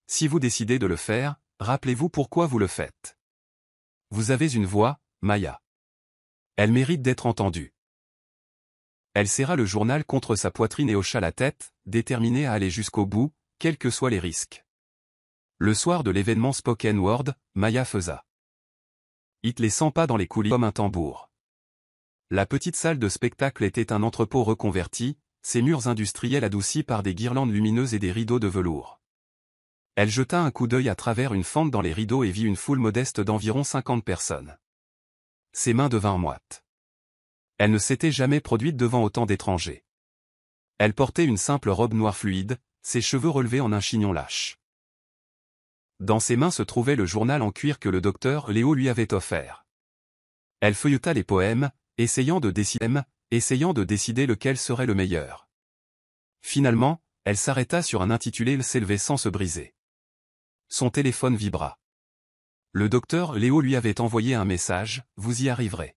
Si vous décidez de le faire, rappelez-vous pourquoi vous le faites. Vous avez une voix, Maya. Elle mérite d'être entendue. Elle serra le journal contre sa poitrine et hocha la tête, déterminée à aller jusqu'au bout, quels que soient les risques. Le soir de l'événement Spoken Word, Maya faisa. It les 100 pas dans les coulisses comme un tambour. La petite salle de spectacle était un entrepôt reconverti, ses murs industriels adoucis par des guirlandes lumineuses et des rideaux de velours. Elle jeta un coup d'œil à travers une fente dans les rideaux et vit une foule modeste d'environ 50 personnes. Ses mains devinrent moites. Elle ne s'était jamais produite devant autant d'étrangers. Elle portait une simple robe noire fluide, ses cheveux relevés en un chignon lâche. Dans ses mains se trouvait le journal en cuir que le docteur Léo lui avait offert. Elle feuilleta les poèmes, essayant de décider lequel serait le meilleur. Finalement, elle s'arrêta sur un intitulé s'élever sans se briser. Son téléphone vibra. Le docteur Léo lui avait envoyé un message, « Vous y arriverez ».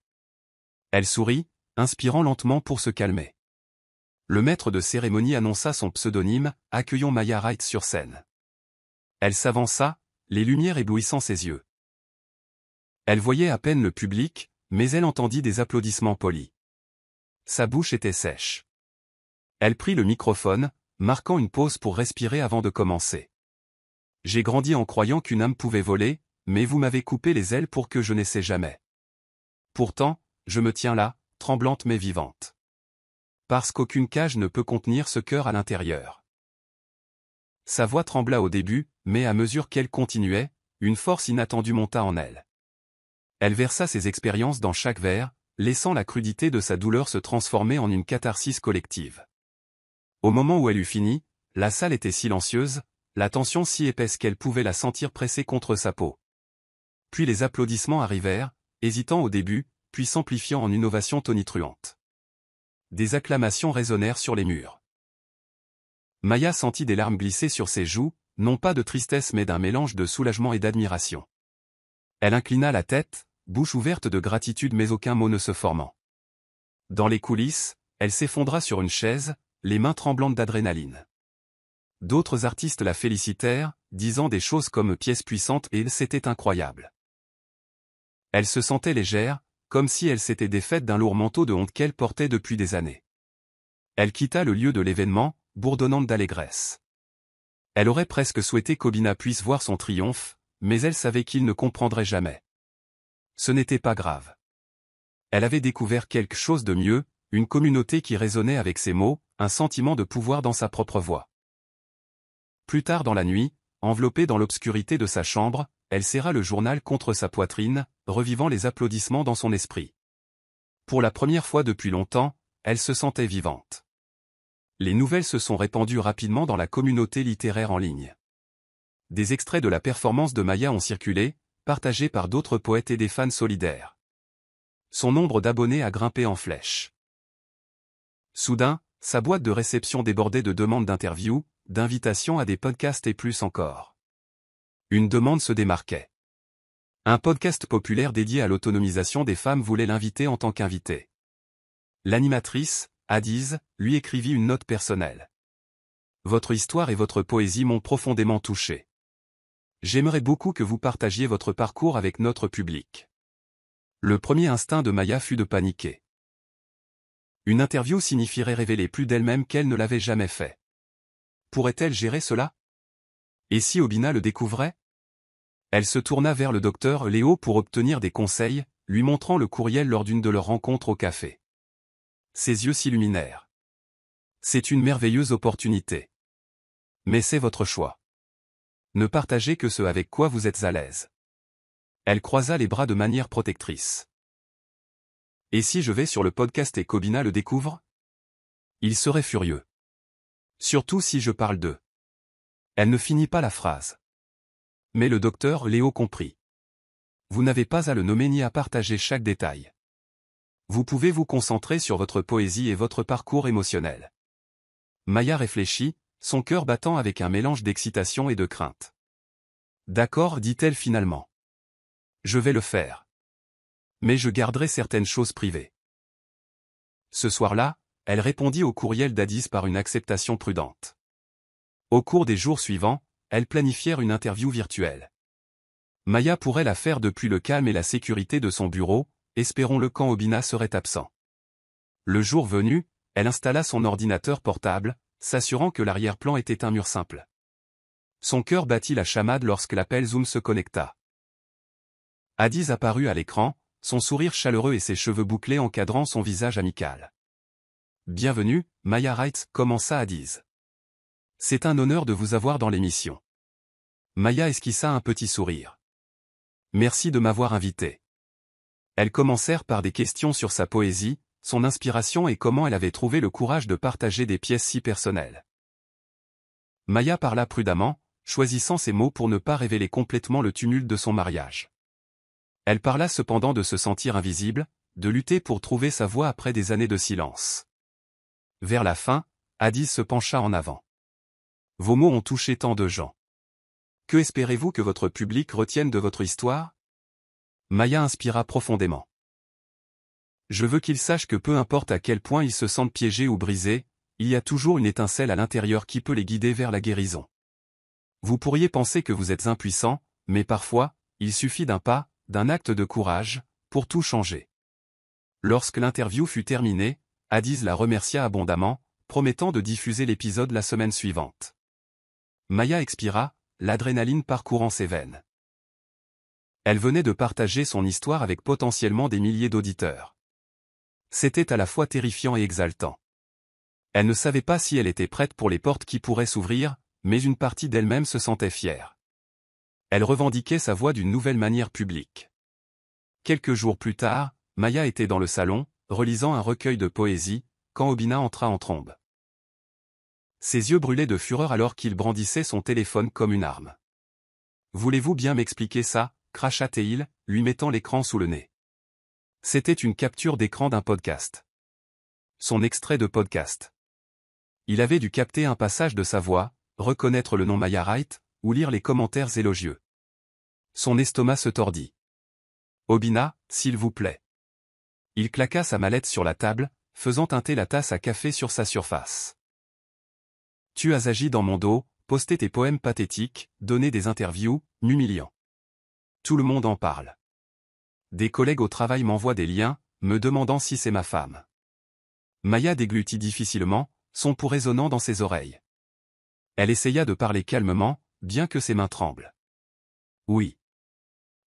Elle sourit, inspirant lentement pour se calmer. Le maître de cérémonie annonça son pseudonyme, accueillons Maya Wright sur scène. Elle s'avança, les lumières éblouissant ses yeux. Elle voyait à peine le public, mais elle entendit des applaudissements polis. Sa bouche était sèche. Elle prit le microphone, marquant une pause pour respirer avant de commencer. J'ai grandi en croyant qu'une âme pouvait voler, mais vous m'avez coupé les ailes pour que je n'essaie jamais. Pourtant, je me tiens là, tremblante mais vivante. Parce qu'aucune cage ne peut contenir ce cœur à l'intérieur. Sa voix trembla au début, mais à mesure qu'elle continuait, une force inattendue monta en elle. Elle versa ses expériences dans chaque vers, laissant la crudité de sa douleur se transformer en une catharsis collective. Au moment où elle eut fini, la salle était silencieuse, la tension si épaisse qu'elle pouvait la sentir pressée contre sa peau. Puis les applaudissements arrivèrent, hésitant au début, puis s'amplifiant en une ovation tonitruante. Des acclamations résonnèrent sur les murs. Maya sentit des larmes glisser sur ses joues, non pas de tristesse mais d'un mélange de soulagement et d'admiration. Elle inclina la tête, bouche ouverte de gratitude mais aucun mot ne se formant. Dans les coulisses, elle s'effondra sur une chaise, les mains tremblantes d'adrénaline. D'autres artistes la félicitèrent, disant des choses comme pièce puissante et c'était incroyable. Elle se sentait légère, comme si elle s'était défaite d'un lourd manteau de honte qu'elle portait depuis des années. Elle quitta le lieu de l'événement, bourdonnante d'allégresse. Elle aurait presque souhaité qu'Obina puisse voir son triomphe, mais elle savait qu'il ne comprendrait jamais. Ce n'était pas grave. Elle avait découvert quelque chose de mieux, une communauté qui résonnait avec ses mots, un sentiment de pouvoir dans sa propre voix. Plus tard dans la nuit, enveloppée dans l'obscurité de sa chambre, elle serra le journal contre sa poitrine, revivant les applaudissements dans son esprit. Pour la première fois depuis longtemps, elle se sentait vivante. Les nouvelles se sont répandues rapidement dans la communauté littéraire en ligne. Des extraits de la performance de Maya ont circulé, partagés par d'autres poètes et des fans solidaires. Son nombre d'abonnés a grimpé en flèche. Soudain, sa boîte de réception débordait de demandes d'interviews, d'invitations à des podcasts et plus encore. Une demande se démarquait. Un podcast populaire dédié à l'autonomisation des femmes voulait l'inviter en tant qu'invité. L'animatrice, Adiz, lui écrivit une note personnelle. Votre histoire et votre poésie m'ont profondément touché. J'aimerais beaucoup que vous partagiez votre parcours avec notre public. Le premier instinct de Maya fut de paniquer. Une interview signifierait révéler plus d'elle-même qu'elle ne l'avait jamais fait. Pourrait-elle gérer cela? Et si Obina le découvrait? Elle se tourna vers le docteur Léo pour obtenir des conseils, lui montrant le courriel lors d'une de leurs rencontres au café. Ses yeux s'illuminèrent. C'est une merveilleuse opportunité. Mais c'est votre choix. Ne partagez que ce avec quoi vous êtes à l'aise. Elle croisa les bras de manière protectrice. Et si je vais sur le podcast et qu'Obina le découvre? Il serait furieux. Surtout si je parle d'eux. Elle ne finit pas la phrase. Mais le docteur Léo comprit. Vous n'avez pas à le nommer ni à partager chaque détail. Vous pouvez vous concentrer sur votre poésie et votre parcours émotionnel. Maya réfléchit, son cœur battant avec un mélange d'excitation et de crainte. D'accord, dit-elle finalement. Je vais le faire. Mais je garderai certaines choses privées. Ce soir-là, elle répondit au courriel d'Addis par une acceptation prudente. Au cours des jours suivants, elles planifièrent une interview virtuelle. Maya pourrait la faire depuis le calme et la sécurité de son bureau, espérons-le quand Obina serait absent. Le jour venu, elle installa son ordinateur portable, s'assurant que l'arrière-plan était un mur simple. Son cœur battit la chamade lorsque l'appel Zoom se connecta. Addis apparut à l'écran, son sourire chaleureux et ses cheveux bouclés encadrant son visage amical. « Bienvenue, Maya Wright », commença Addis. « C'est un honneur de vous avoir dans l'émission. » Maya esquissa un petit sourire. « Merci de m'avoir invité. » Elles commencèrent par des questions sur sa poésie, son inspiration et comment elle avait trouvé le courage de partager des pièces si personnelles. Maya parla prudemment, choisissant ses mots pour ne pas révéler complètement le tumulte de son mariage. Elle parla cependant de se sentir invisible, de lutter pour trouver sa voix après des années de silence. Vers la fin, Addis se pencha en avant. « Vos mots ont touché tant de gens. Que espérez-vous que votre public retienne de votre histoire ?» Maya inspira profondément. « Je veux qu'ils sachent que peu importe à quel point ils se sentent piégés ou brisés, il y a toujours une étincelle à l'intérieur qui peut les guider vers la guérison. Vous pourriez penser que vous êtes impuissant, mais parfois, il suffit d'un pas, d'un acte de courage, pour tout changer. » Lorsque l'interview fut terminée, Addis la remercia abondamment, promettant de diffuser l'épisode la semaine suivante. Maya expira, l'adrénaline parcourant ses veines. Elle venait de partager son histoire avec potentiellement des milliers d'auditeurs. C'était à la fois terrifiant et exaltant. Elle ne savait pas si elle était prête pour les portes qui pourraient s'ouvrir, mais une partie d'elle-même se sentait fière. Elle revendiquait sa voix d'une nouvelle manière publique. Quelques jours plus tard, Maya était dans le salon, relisant un recueil de poésie, quand Obina entra en trombe. Ses yeux brûlaient de fureur alors qu'il brandissait son téléphone comme une arme. « Voulez-vous bien m'expliquer ça ?» cracha-t-il, lui mettant l'écran sous le nez. C'était une capture d'écran d'un podcast. Son extrait de podcast. Il avait dû capter un passage de sa voix, reconnaître le nom Maya Wright, ou lire les commentaires élogieux. Son estomac se tordit. « Obina, s'il vous plaît. » Il claqua sa mallette sur la table, faisant teinter la tasse à café sur sa surface. « Tu as agi dans mon dos, posté tes poèmes pathétiques, donné des interviews, m'humiliant. Tout le monde en parle. Des collègues au travail m'envoient des liens, me demandant si c'est ma femme. » Maya déglutit difficilement, son pouls résonnant dans ses oreilles. Elle essaya de parler calmement, bien que ses mains tremblent. « Oui.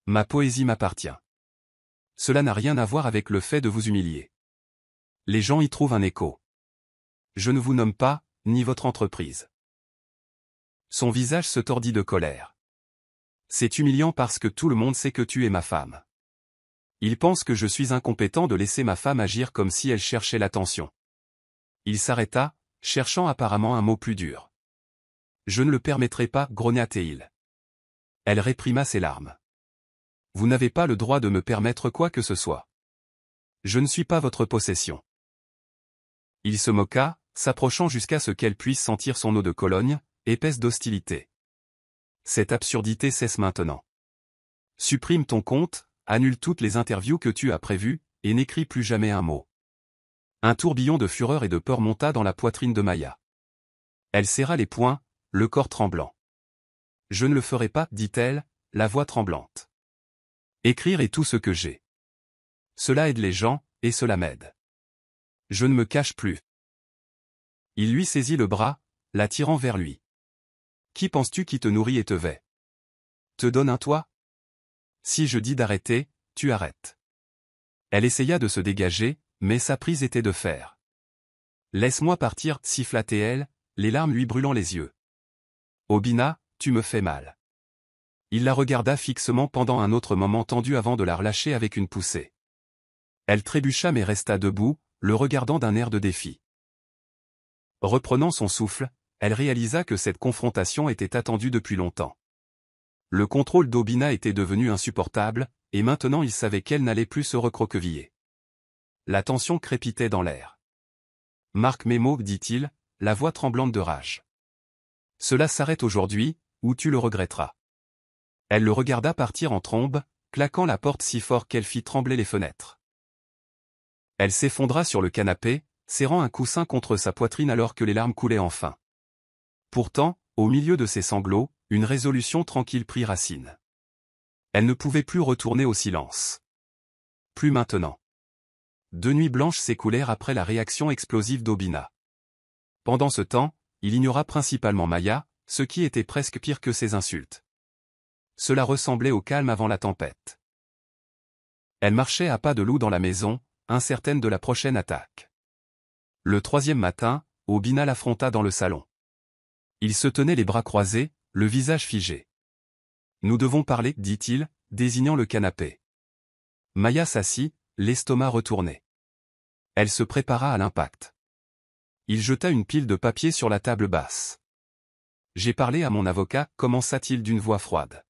Ma poésie m'appartient. Cela n'a rien à voir avec le fait de vous humilier. Les gens y trouvent un écho. Je ne vous nomme pas, ni votre entreprise. » Son visage se tordit de colère. « C'est humiliant parce que tout le monde sait que tu es ma femme. Ils pensent que je suis incompétent de laisser ma femme agir comme si elle cherchait l'attention. » Il s'arrêta, cherchant apparemment un mot plus dur. « Je ne le permettrai pas, grogna-t-il. » Elle réprima ses larmes. « Vous n'avez pas le droit de me permettre quoi que ce soit. Je ne suis pas votre possession. » Il se moqua, s'approchant jusqu'à ce qu'elle puisse sentir son eau de Cologne, épaisse d'hostilité. « Cette absurdité cesse maintenant. Supprime ton compte, annule toutes les interviews que tu as prévues, et n'écris plus jamais un mot. » Un tourbillon de fureur et de peur monta dans la poitrine de Maya. Elle serra les poings, le corps tremblant. « Je ne le ferai pas, dit-elle, la voix tremblante. Écrire est tout ce que j'ai. Cela aide les gens, et cela m'aide. Je ne me cache plus. » Il lui saisit le bras, l'attirant vers lui. « Qui penses-tu qui te nourrit et te vêt? Te donne un toit? Si je dis d'arrêter, tu arrêtes. » Elle essaya de se dégager, mais sa prise était de fer. « Laisse-moi partir, » siffla-t-elle, les larmes lui brûlant les yeux. « Obina, tu me fais mal. » Il la regarda fixement pendant un autre moment tendu avant de la relâcher avec une poussée. Elle trébucha mais resta debout, le regardant d'un air de défi. Reprenant son souffle, elle réalisa que cette confrontation était attendue depuis longtemps. Le contrôle d'Obina était devenu insupportable, et maintenant il savait qu'elle n'allait plus se recroqueviller. La tension crépitait dans l'air. « Marque mes mots, dit-il, la voix tremblante de rage. Cela s'arrête aujourd'hui, ou tu le regretteras. » Elle le regarda partir en trombe, claquant la porte si fort qu'elle fit trembler les fenêtres. Elle s'effondra sur le canapé, serrant un coussin contre sa poitrine alors que les larmes coulaient enfin. Pourtant, au milieu de ses sanglots, une résolution tranquille prit racine. Elle ne pouvait plus retourner au silence. Plus maintenant. 2 nuits blanches s'écoulèrent après la réaction explosive d'Obina. Pendant ce temps, il ignora principalement Maya, ce qui était presque pire que ses insultes. Cela ressemblait au calme avant la tempête. Elle marchait à pas de loup dans la maison, incertaine de la prochaine attaque. Le 3e matin, Obina l'affronta dans le salon. Il se tenait les bras croisés, le visage figé. « Nous devons parler, dit-il, désignant le canapé. Maya s'assit, l'estomac retourné. Elle se prépara à l'impact. Il jeta une pile de papiers sur la table basse. « J'ai parlé à mon avocat, commença-t-il d'une voix froide.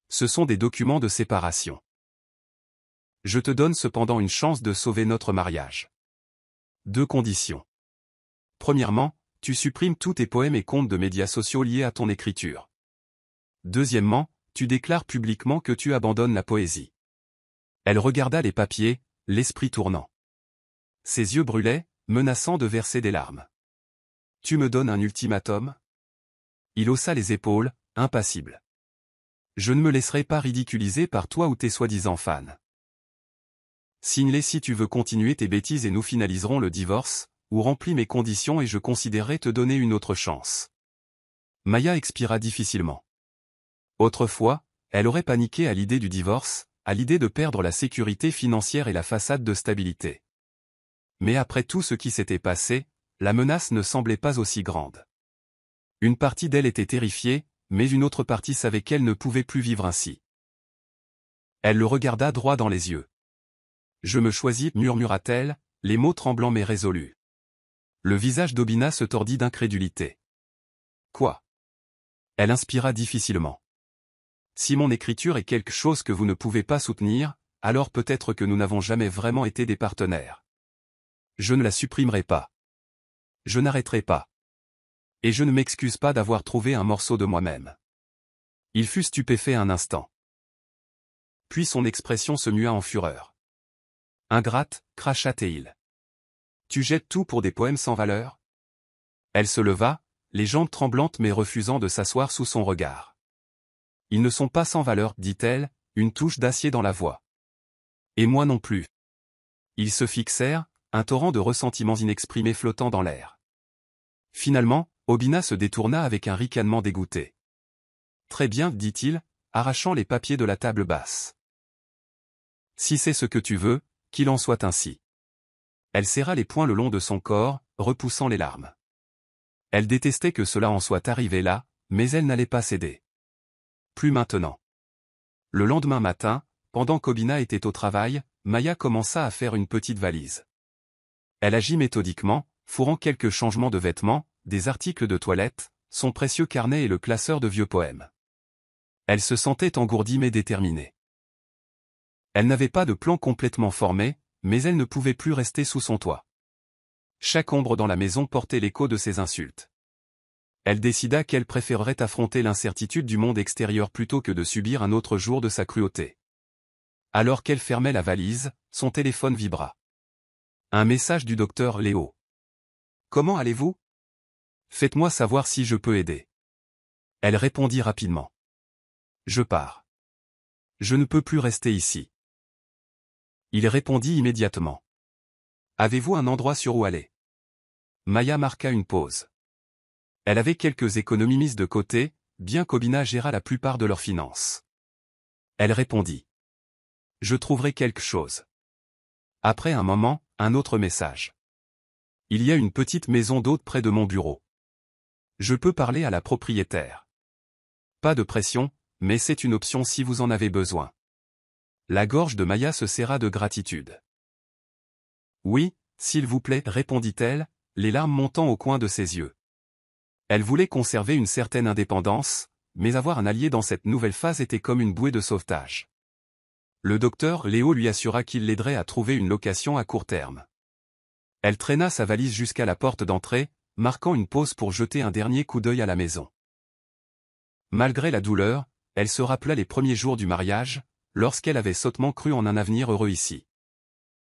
Ce sont des documents de séparation. Je te donne cependant une chance de sauver notre mariage. 2 conditions. Premièrement, tu supprimes tous tes poèmes et comptes de médias sociaux liés à ton écriture. Deuxièmement, tu déclares publiquement que tu abandonnes la poésie. » Elle regarda les papiers, l'esprit tournant. Ses yeux brûlaient, menaçant de verser des larmes. « Tu me donnes un ultimatum ?» Il haussa les épaules, impassible. « Je ne me laisserai pas ridiculiser par toi ou tes soi-disant fans. Signe-les si tu veux continuer tes bêtises et nous finaliserons le divorce, ou remplis mes conditions et je considérerai te donner une autre chance. » Maya expira difficilement. Autrefois, elle aurait paniqué à l'idée du divorce, à l'idée de perdre la sécurité financière et la façade de stabilité. Mais après tout ce qui s'était passé, la menace ne semblait pas aussi grande. Une partie d'elle était terrifiée, mais une autre partie savait qu'elle ne pouvait plus vivre ainsi. Elle le regarda droit dans les yeux. « Je me choisis, murmura-t-elle, les mots tremblants mais résolus. Le visage d'Obina se tordit d'incrédulité. « Quoi ?» Elle inspira difficilement. « Si mon écriture est quelque chose que vous ne pouvez pas soutenir, alors peut-être que nous n'avons jamais vraiment été des partenaires. Je ne la supprimerai pas. Je n'arrêterai pas. Et je ne m'excuse pas d'avoir trouvé un morceau de moi-même. » Il fut stupéfait un instant. Puis son expression se mua en fureur. « Ingrate, cracha-t-il. Tu jettes tout pour des poèmes sans valeur ?» Elle se leva, les jambes tremblantes mais refusant de s'asseoir sous son regard. « Ils ne sont pas sans valeur, dit-elle, une touche d'acier dans la voix. Et moi non plus. » Ils se fixèrent, un torrent de ressentiments inexprimés flottant dans l'air. Finalement, Obina se détourna avec un ricanement dégoûté. « Très bien, dit-il, arrachant les papiers de la table basse. Si c'est ce que tu veux, qu'il en soit ainsi. » Elle serra les poings le long de son corps, repoussant les larmes. Elle détestait que cela en soit arrivé là, mais elle n'allait pas céder. Plus maintenant. Le lendemain matin, pendant qu'Obina était au travail, Maya commença à faire une petite valise. Elle agit méthodiquement, fourrant quelques changements de vêtements, des articles de toilette, son précieux carnet et le classeur de vieux poèmes. Elle se sentait engourdie mais déterminée. Elle n'avait pas de plan complètement formé, mais elle ne pouvait plus rester sous son toit. Chaque ombre dans la maison portait l'écho de ses insultes. Elle décida qu'elle préférerait affronter l'incertitude du monde extérieur plutôt que de subir un autre jour de sa cruauté. Alors qu'elle fermait la valise, son téléphone vibra. Un message du docteur Léo. « Comment allez-vous ? Faites-moi savoir si je peux aider. » Elle répondit rapidement. « Je pars. Je ne peux plus rester ici. » Il répondit immédiatement. « Avez-vous un endroit sur où aller ?» Maya marqua une pause. Elle avait quelques économies mises de côté, bien qu'Obina gérât la plupart de leurs finances. Elle répondit. « Je trouverai quelque chose. » Après un moment, un autre message. « Il y a une petite maison d'hôte près de mon bureau. Je peux parler à la propriétaire. Pas de pression, mais c'est une option si vous en avez besoin. » La gorge de Maya se serra de gratitude. « Oui, s'il vous plaît, répondit-elle, les larmes montant au coin de ses yeux. Elle voulait conserver une certaine indépendance, mais avoir un allié dans cette nouvelle phase était comme une bouée de sauvetage. Le docteur Léo lui assura qu'il l'aiderait à trouver une location à court terme. Elle traîna sa valise jusqu'à la porte d'entrée, marquant une pause pour jeter un dernier coup d'œil à la maison. Malgré la douleur, elle se rappela les premiers jours du mariage, lorsqu'elle avait sottement cru en un avenir heureux ici.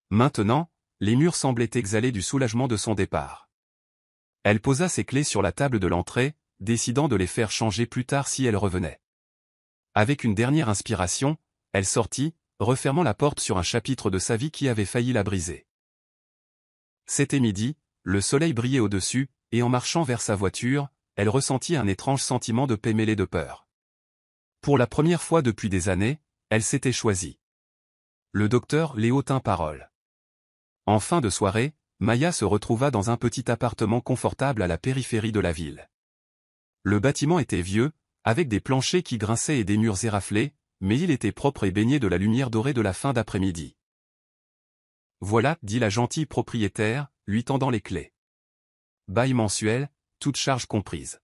Maintenant, les murs semblaient exhaler du soulagement de son départ. Elle posa ses clés sur la table de l'entrée, décidant de les faire changer plus tard si elle revenait. Avec une dernière inspiration, elle sortit, refermant la porte sur un chapitre de sa vie qui avait failli la briser. C'était midi, le soleil brillait au-dessus, et en marchant vers sa voiture, elle ressentit un étrange sentiment de paix mêlé de peur. Pour la première fois depuis des années, elle s'était choisie. Le docteur Léo tint parole. En fin de soirée, Maya se retrouva dans un petit appartement confortable à la périphérie de la ville. Le bâtiment était vieux, avec des planchers qui grinçaient et des murs éraflés, mais il était propre et baigné de la lumière dorée de la fin d'après-midi. « Voilà, dit la gentille propriétaire, lui tendant les clés. Bail mensuel, toute charge comprise.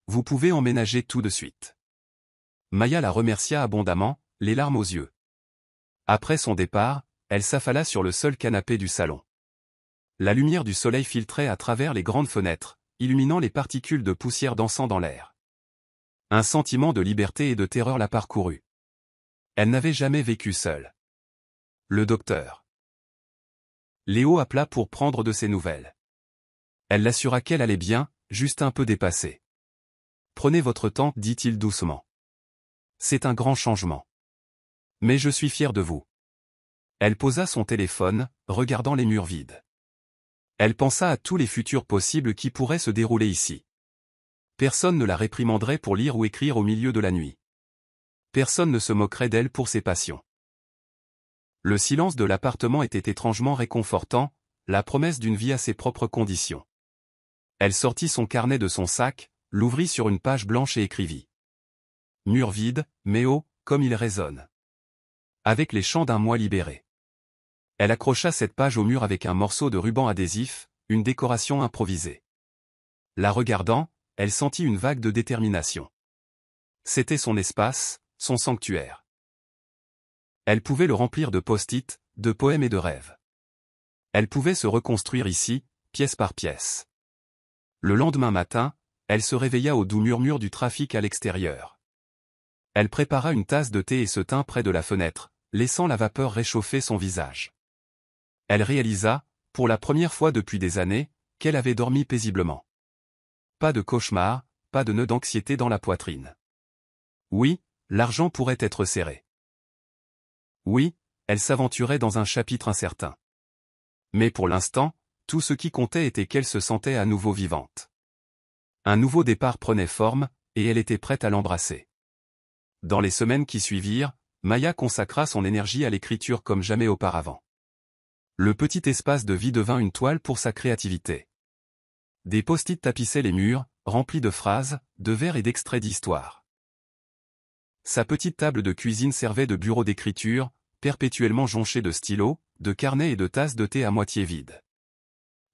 Vous pouvez emménager tout de suite. » Maya la remercia abondamment, les larmes aux yeux. Après son départ, elle s'affala sur le seul canapé du salon. La lumière du soleil filtrait à travers les grandes fenêtres, illuminant les particules de poussière dansant dans l'air. Un sentiment de liberté et de terreur la parcourut. Elle n'avait jamais vécu seule. Le docteur Léo appela pour prendre de ses nouvelles. Elle l'assura qu'elle allait bien, juste un peu dépassée. « Prenez votre temps, dit-il doucement. C'est un grand changement. Mais je suis fier de vous. » Elle posa son téléphone, regardant les murs vides. Elle pensa à tous les futurs possibles qui pourraient se dérouler ici. Personne ne la réprimanderait pour lire ou écrire au milieu de la nuit. Personne ne se moquerait d'elle pour ses passions. Le silence de l'appartement était étrangement réconfortant, la promesse d'une vie à ses propres conditions. Elle sortit son carnet de son sac, l'ouvrit sur une page blanche et écrivit. Mur vide, mais oh, comme il résonne. Avec les chants d'un mois libéré. Elle accrocha cette page au mur avec un morceau de ruban adhésif, une décoration improvisée. La regardant, elle sentit une vague de détermination. C'était son espace, son sanctuaire. Elle pouvait le remplir de post-it, de poèmes et de rêves. Elle pouvait se reconstruire ici, pièce par pièce. Le lendemain matin, elle se réveilla au doux murmure du trafic à l'extérieur. Elle prépara une tasse de thé et se tint près de la fenêtre, laissant la vapeur réchauffer son visage. Elle réalisa, pour la première fois depuis des années, qu'elle avait dormi paisiblement. Pas de cauchemar, pas de nœud d'anxiété dans la poitrine. Oui, l'argent pourrait être serré. Oui, elle s'aventurait dans un chapitre incertain. Mais pour l'instant, tout ce qui comptait était qu'elle se sentait à nouveau vivante. Un nouveau départ prenait forme, et elle était prête à l'embrasser. Dans les semaines qui suivirent, Maya consacra son énergie à l'écriture comme jamais auparavant. Le petit espace de vie devint une toile pour sa créativité. Des post-it tapissaient les murs, remplis de phrases, de vers et d'extraits d'histoire. Sa petite table de cuisine servait de bureau d'écriture, perpétuellement jonché de stylos, de carnets et de tasses de thé à moitié vides.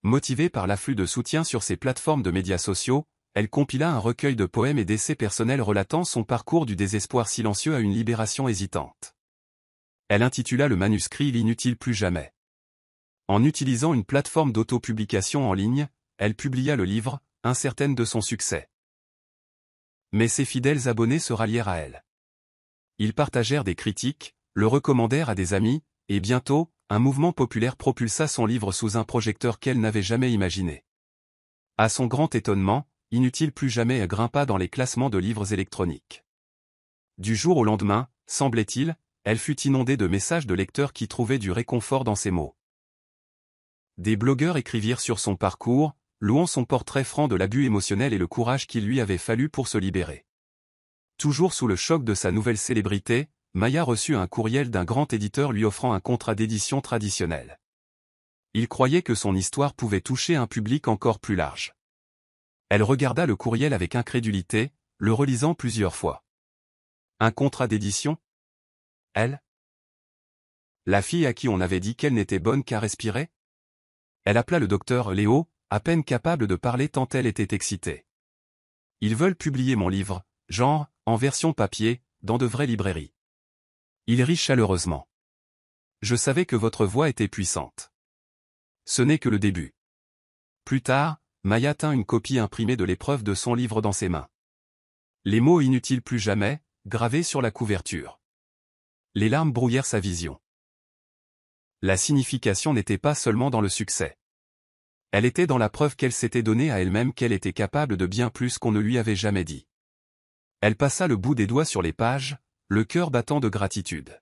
Motivée par l'afflux de soutien sur ses plateformes de médias sociaux, elle compila un recueil de poèmes et d'essais personnels relatant son parcours du désespoir silencieux à une libération hésitante. Elle intitula le manuscrit « L'inutile plus jamais ». En utilisant une plateforme d'autopublication en ligne, elle publia le livre, incertaine de son succès. Mais ses fidèles abonnés se rallièrent à elle. Ils partagèrent des critiques, le recommandèrent à des amis, et bientôt, un mouvement populaire propulsa son livre sous un projecteur qu'elle n'avait jamais imaginé. À son grand étonnement, Inutile plus jamais grimpa dans les classements de livres électroniques. Du jour au lendemain, semblait-il, elle fut inondée de messages de lecteurs qui trouvaient du réconfort dans ses mots. Des blogueurs écrivirent sur son parcours, louant son portrait franc de l'abus émotionnel et le courage qu'il lui avait fallu pour se libérer. Toujours sous le choc de sa nouvelle célébrité, Maya reçut un courriel d'un grand éditeur lui offrant un contrat d'édition traditionnel. Il croyait que son histoire pouvait toucher un public encore plus large. Elle regarda le courriel avec incrédulité, le relisant plusieurs fois. Un contrat d'édition? Elle? La fille à qui on avait dit qu'elle n'était bonne qu'à respirer? Elle appela le docteur Léo, à peine capable de parler tant elle était excitée. Ils veulent publier mon livre, genre, en version papier, dans de vraies librairies. Il rit chaleureusement. Je savais que votre voix était puissante. Ce n'est que le début. Plus tard, Maya tint une copie imprimée de l'épreuve de son livre dans ses mains. Les mots inutiles plus jamais, gravés sur la couverture. Les larmes brouillèrent sa vision. La signification n'était pas seulement dans le succès. Elle était dans la preuve qu'elle s'était donnée à elle-même qu'elle était capable de bien plus qu'on ne lui avait jamais dit. Elle passa le bout des doigts sur les pages, le cœur battant de gratitude.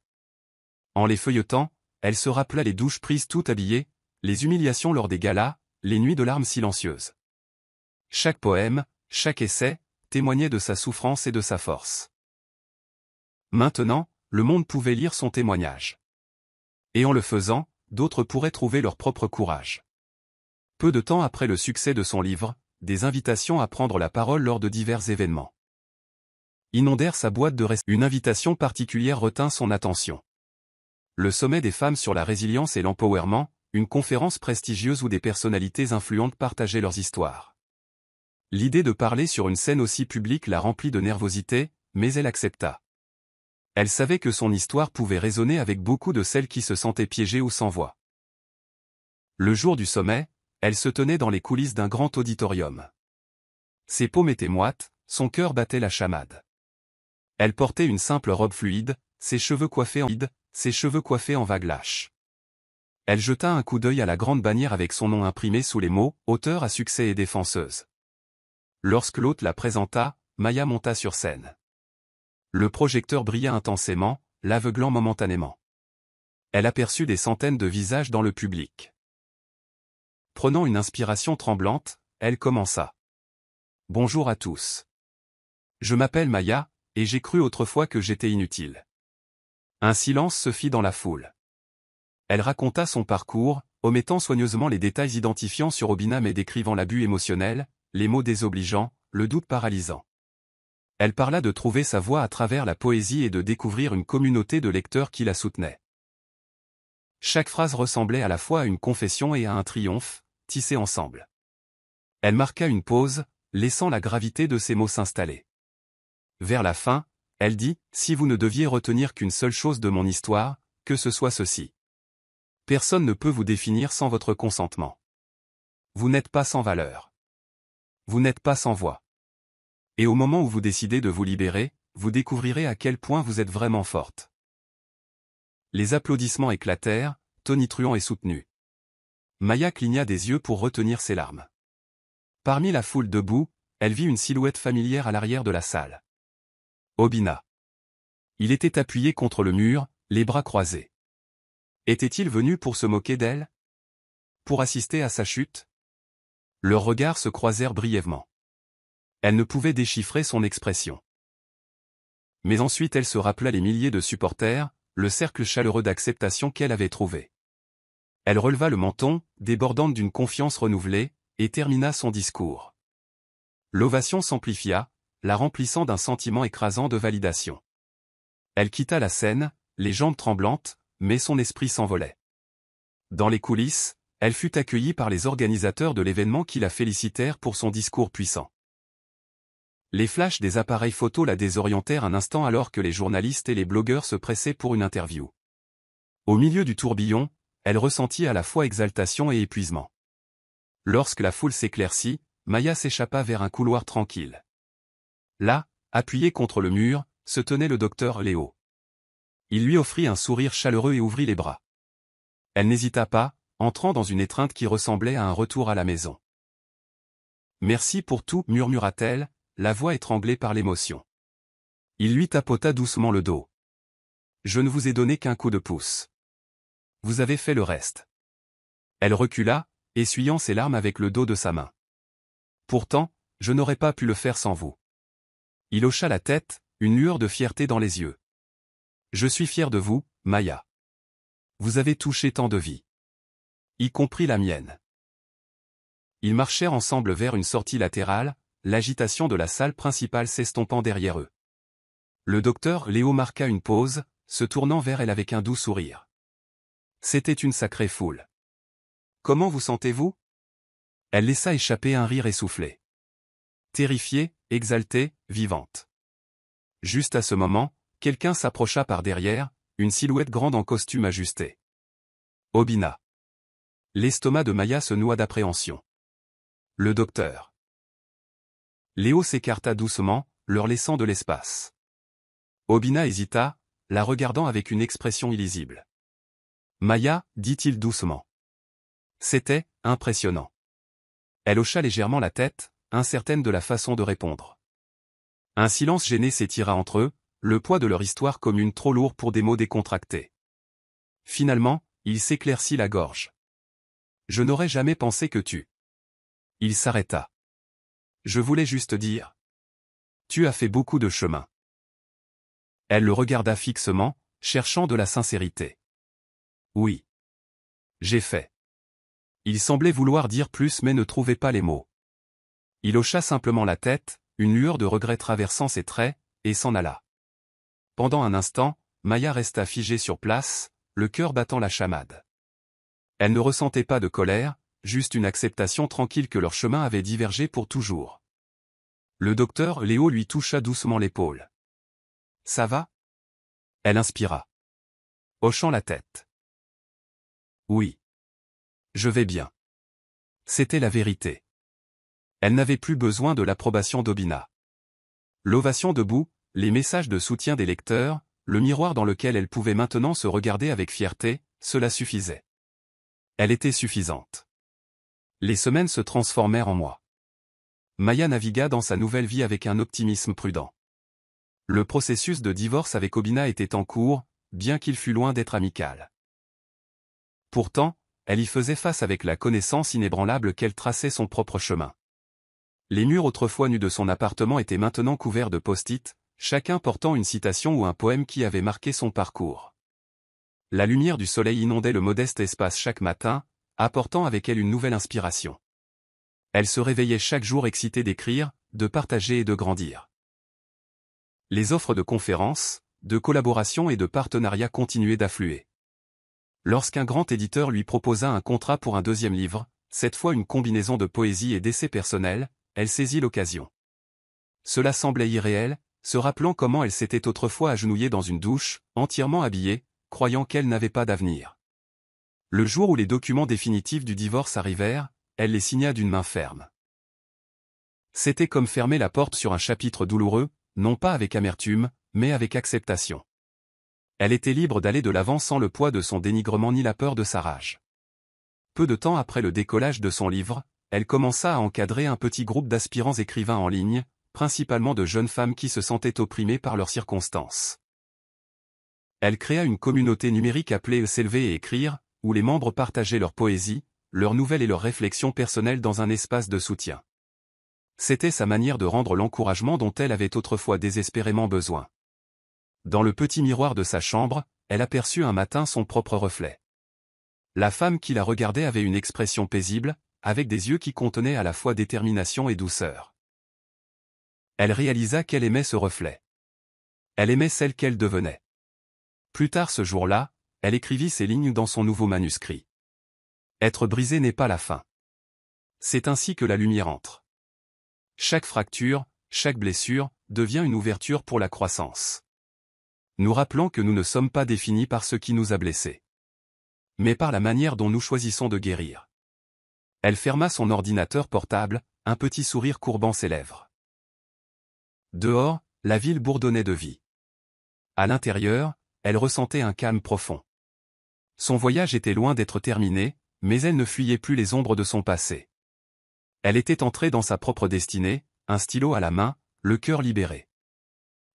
En les feuilletant, elle se rappela les douches prises tout habillées, les humiliations lors des galas, les nuits de larmes silencieuses. Chaque poème, chaque essai, témoignait de sa souffrance et de sa force. Maintenant, le monde pouvait lire son témoignage. Et en le faisant, d'autres pourraient trouver leur propre courage. Peu de temps après le succès de son livre, des invitations à prendre la parole lors de divers événements inondèrent sa boîte de réception. Une invitation particulière retint son attention. Le sommet des femmes sur la résilience et l'empowerment, une conférence prestigieuse où des personnalités influentes partageaient leurs histoires. L'idée de parler sur une scène aussi publique la remplit de nervosité, mais elle accepta. Elle savait que son histoire pouvait résonner avec beaucoup de celles qui se sentaient piégées ou sans voix. Le jour du sommet, elle se tenait dans les coulisses d'un grand auditorium. Ses paumes étaient moites, son cœur battait la chamade. Elle portait une simple robe fluide, ses cheveux coiffés en vagues lâches. Elle jeta un coup d'œil à la grande bannière avec son nom imprimé sous les mots « Auteur à succès et défenseuse ». Lorsque l'hôte la présenta, Maya monta sur scène. Le projecteur brilla intensément, l'aveuglant momentanément. Elle aperçut des centaines de visages dans le public. Prenant une inspiration tremblante, elle commença. « Bonjour à tous. Je m'appelle Maya, et j'ai cru autrefois que j'étais inutile. » Un silence se fit dans la foule. Elle raconta son parcours, omettant soigneusement les détails identifiant sur Obina mais décrivant l'abus émotionnel, les mots désobligeants, le doute paralysant. Elle parla de trouver sa voie à travers la poésie et de découvrir une communauté de lecteurs qui la soutenaient. Chaque phrase ressemblait à la fois à une confession et à un triomphe, tissés ensemble. Elle marqua une pause, laissant la gravité de ses mots s'installer. Vers la fin, elle dit, « Si vous ne deviez retenir qu'une seule chose de mon histoire, que ce soit ceci. Personne ne peut vous définir sans votre consentement. Vous n'êtes pas sans valeur. Vous n'êtes pas sans voix. Et au moment où vous décidez de vous libérer, vous découvrirez à quel point vous êtes vraiment forte. » Les applaudissements éclatèrent, tonitruants et soutenus. Maya cligna des yeux pour retenir ses larmes. Parmi la foule debout, elle vit une silhouette familière à l'arrière de la salle. Obina. Il était appuyé contre le mur, les bras croisés. Était-il venu pour se moquer d'elle? Pour assister à sa chute? Leurs regards se croisèrent brièvement. Elle ne pouvait déchiffrer son expression. Mais ensuite elle se rappela les milliers de supporters, le cercle chaleureux d'acceptation qu'elle avait trouvé. Elle releva le menton, débordante d'une confiance renouvelée, et termina son discours. L'ovation s'amplifia, la remplissant d'un sentiment écrasant de validation. Elle quitta la scène, les jambes tremblantes, mais son esprit s'envolait. Dans les coulisses, elle fut accueillie par les organisateurs de l'événement qui la félicitèrent pour son discours puissant. Les flashs des appareils photo la désorientèrent un instant alors que les journalistes et les blogueurs se pressaient pour une interview. Au milieu du tourbillon, elle ressentit à la fois exaltation et épuisement. Lorsque la foule s'éclaircit, Maya s'échappa vers un couloir tranquille. Là, appuyé contre le mur, se tenait le docteur Léo. Il lui offrit un sourire chaleureux et ouvrit les bras. Elle n'hésita pas, entrant dans une étreinte qui ressemblait à un retour à la maison. « Merci pour tout, murmura-t-elle, la voix étranglée par l'émotion. Il lui tapota doucement le dos. « Je ne vous ai donné qu'un coup de pouce. Vous avez fait le reste. » Elle recula, essuyant ses larmes avec le dos de sa main. « Pourtant, je n'aurais pas pu le faire sans vous. » Il hocha la tête, une lueur de fierté dans les yeux. « Je suis fier de vous, Maya. Vous avez touché tant de vies. Y compris la mienne. » Ils marchèrent ensemble vers une sortie latérale, l'agitation de la salle principale s'estompant derrière eux. Le docteur Léo marqua une pause, se tournant vers elle avec un doux sourire. C'était une sacrée foule. « Comment vous sentez-vous » Elle laissa échapper un rire essoufflé. Terrifiée, exaltée, vivante. Juste à ce moment, quelqu'un s'approcha par derrière, une silhouette grande en costume ajusté. Obina. L'estomac de Maya se noua d'appréhension. Le docteur. Léo s'écarta doucement, leur laissant de l'espace. Obina hésita, la regardant avec une expression illisible. Maya, dit-il doucement. C'était impressionnant. Elle hocha légèrement la tête, incertaine de la façon de répondre. Un silence gêné s'étira entre eux, le poids de leur histoire commune trop lourd pour des mots décontractés. Finalement, il s'éclaircit la gorge. Je n'aurais jamais pensé que tu. Il s'arrêta. Je voulais juste dire. Tu as fait beaucoup de chemin. Elle le regarda fixement, cherchant de la sincérité. Oui. J'ai fait. Il semblait vouloir dire plus mais ne trouvait pas les mots. Il hocha simplement la tête, une lueur de regret traversant ses traits, et s'en alla. Pendant un instant, Maya resta figée sur place, le cœur battant la chamade. Elle ne ressentait pas de colère, juste une acceptation tranquille que leur chemin avait divergé pour toujours. Le docteur Léo lui toucha doucement l'épaule. « Ça va ?» Elle inspira. Hochant la tête. « Oui. Je vais bien. » C'était la vérité. Elle n'avait plus besoin de l'approbation d'Obina. L'ovation debout, les messages de soutien des lecteurs, le miroir dans lequel elle pouvait maintenant se regarder avec fierté, cela suffisait. Elle était suffisante. Les semaines se transformèrent en mois. Maya navigua dans sa nouvelle vie avec un optimisme prudent. Le processus de divorce avec Obina était en cours, bien qu'il fût loin d'être amical. Pourtant, elle y faisait face avec la connaissance inébranlable qu'elle traçait son propre chemin. Les murs autrefois nus de son appartement étaient maintenant couverts de post-it, chacun portant une citation ou un poème qui avait marqué son parcours. La lumière du soleil inondait le modeste espace chaque matin, apportant avec elle une nouvelle inspiration. Elle se réveillait chaque jour excitée d'écrire, de partager et de grandir. Les offres de conférences, de collaboration et de partenariat continuaient d'affluer. Lorsqu'un grand éditeur lui proposa un contrat pour un deuxième livre, cette fois une combinaison de poésie et d'essais personnels, elle saisit l'occasion. Cela semblait irréel, se rappelant comment elle s'était autrefois agenouillée dans une douche, entièrement habillée, croyant qu'elle n'avait pas d'avenir. Le jour où les documents définitifs du divorce arrivèrent, elle les signa d'une main ferme. C'était comme fermer la porte sur un chapitre douloureux, non pas avec amertume, mais avec acceptation. Elle était libre d'aller de l'avant sans le poids de son dénigrement ni la peur de sa rage. Peu de temps après le décollage de son livre, elle commença à encadrer un petit groupe d'aspirants écrivains en ligne, principalement de jeunes femmes qui se sentaient opprimées par leurs circonstances. Elle créa une communauté numérique appelée S'élever et écrire, où les membres partageaient leur poésie, leurs nouvelles et leurs réflexions personnelles dans un espace de soutien. C'était sa manière de rendre l'encouragement dont elle avait autrefois désespérément besoin. Dans le petit miroir de sa chambre, elle aperçut un matin son propre reflet. La femme qui la regardait avait une expression paisible, avec des yeux qui contenaient à la fois détermination et douceur. Elle réalisa qu'elle aimait ce reflet. Elle aimait celle qu'elle devenait. Plus tard ce jour-là, elle écrivit ces lignes dans son nouveau manuscrit. Être brisé n'est pas la fin. C'est ainsi que la lumière entre. Chaque fracture, chaque blessure, devient une ouverture pour la croissance. Nous rappelons que nous ne sommes pas définis par ce qui nous a blessés, mais par la manière dont nous choisissons de guérir. Elle ferma son ordinateur portable, un petit sourire courbant ses lèvres. Dehors, la ville bourdonnait de vie. À l'intérieur, elle ressentait un calme profond. Son voyage était loin d'être terminé, mais elle ne fuyait plus les ombres de son passé. Elle était entrée dans sa propre destinée, un stylo à la main, le cœur libéré.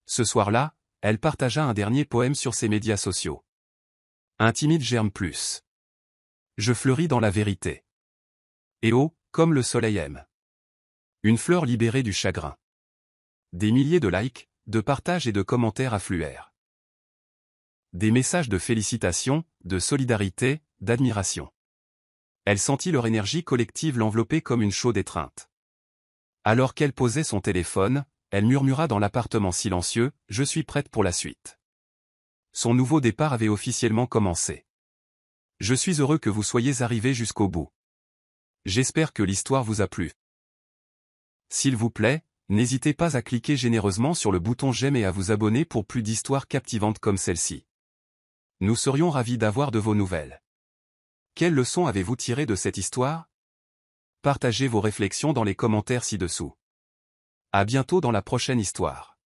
Ce soir-là, elle partagea un dernier poème sur ses médias sociaux. Un timide germe plus. Je fleuris dans la vérité. Et oh, comme le soleil aime. Une fleur libérée du chagrin. Des milliers de likes, de partages et de commentaires affluèrent. Des messages de félicitations, de solidarité, d'admiration. Elle sentit leur énergie collective l'envelopper comme une chaude étreinte. Alors qu'elle posait son téléphone, elle murmura dans l'appartement silencieux, « Je suis prête pour la suite. » Son nouveau départ avait officiellement commencé. Je suis heureux que vous soyez arrivés jusqu'au bout. J'espère que l'histoire vous a plu. S'il vous plaît, n'hésitez pas à cliquer généreusement sur le bouton j'aime et à vous abonner pour plus d'histoires captivantes comme celle-ci. Nous serions ravis d'avoir de vos nouvelles. Quelles leçons avez-vous tirées de cette histoire? Partagez vos réflexions dans les commentaires ci-dessous. À bientôt dans la prochaine histoire.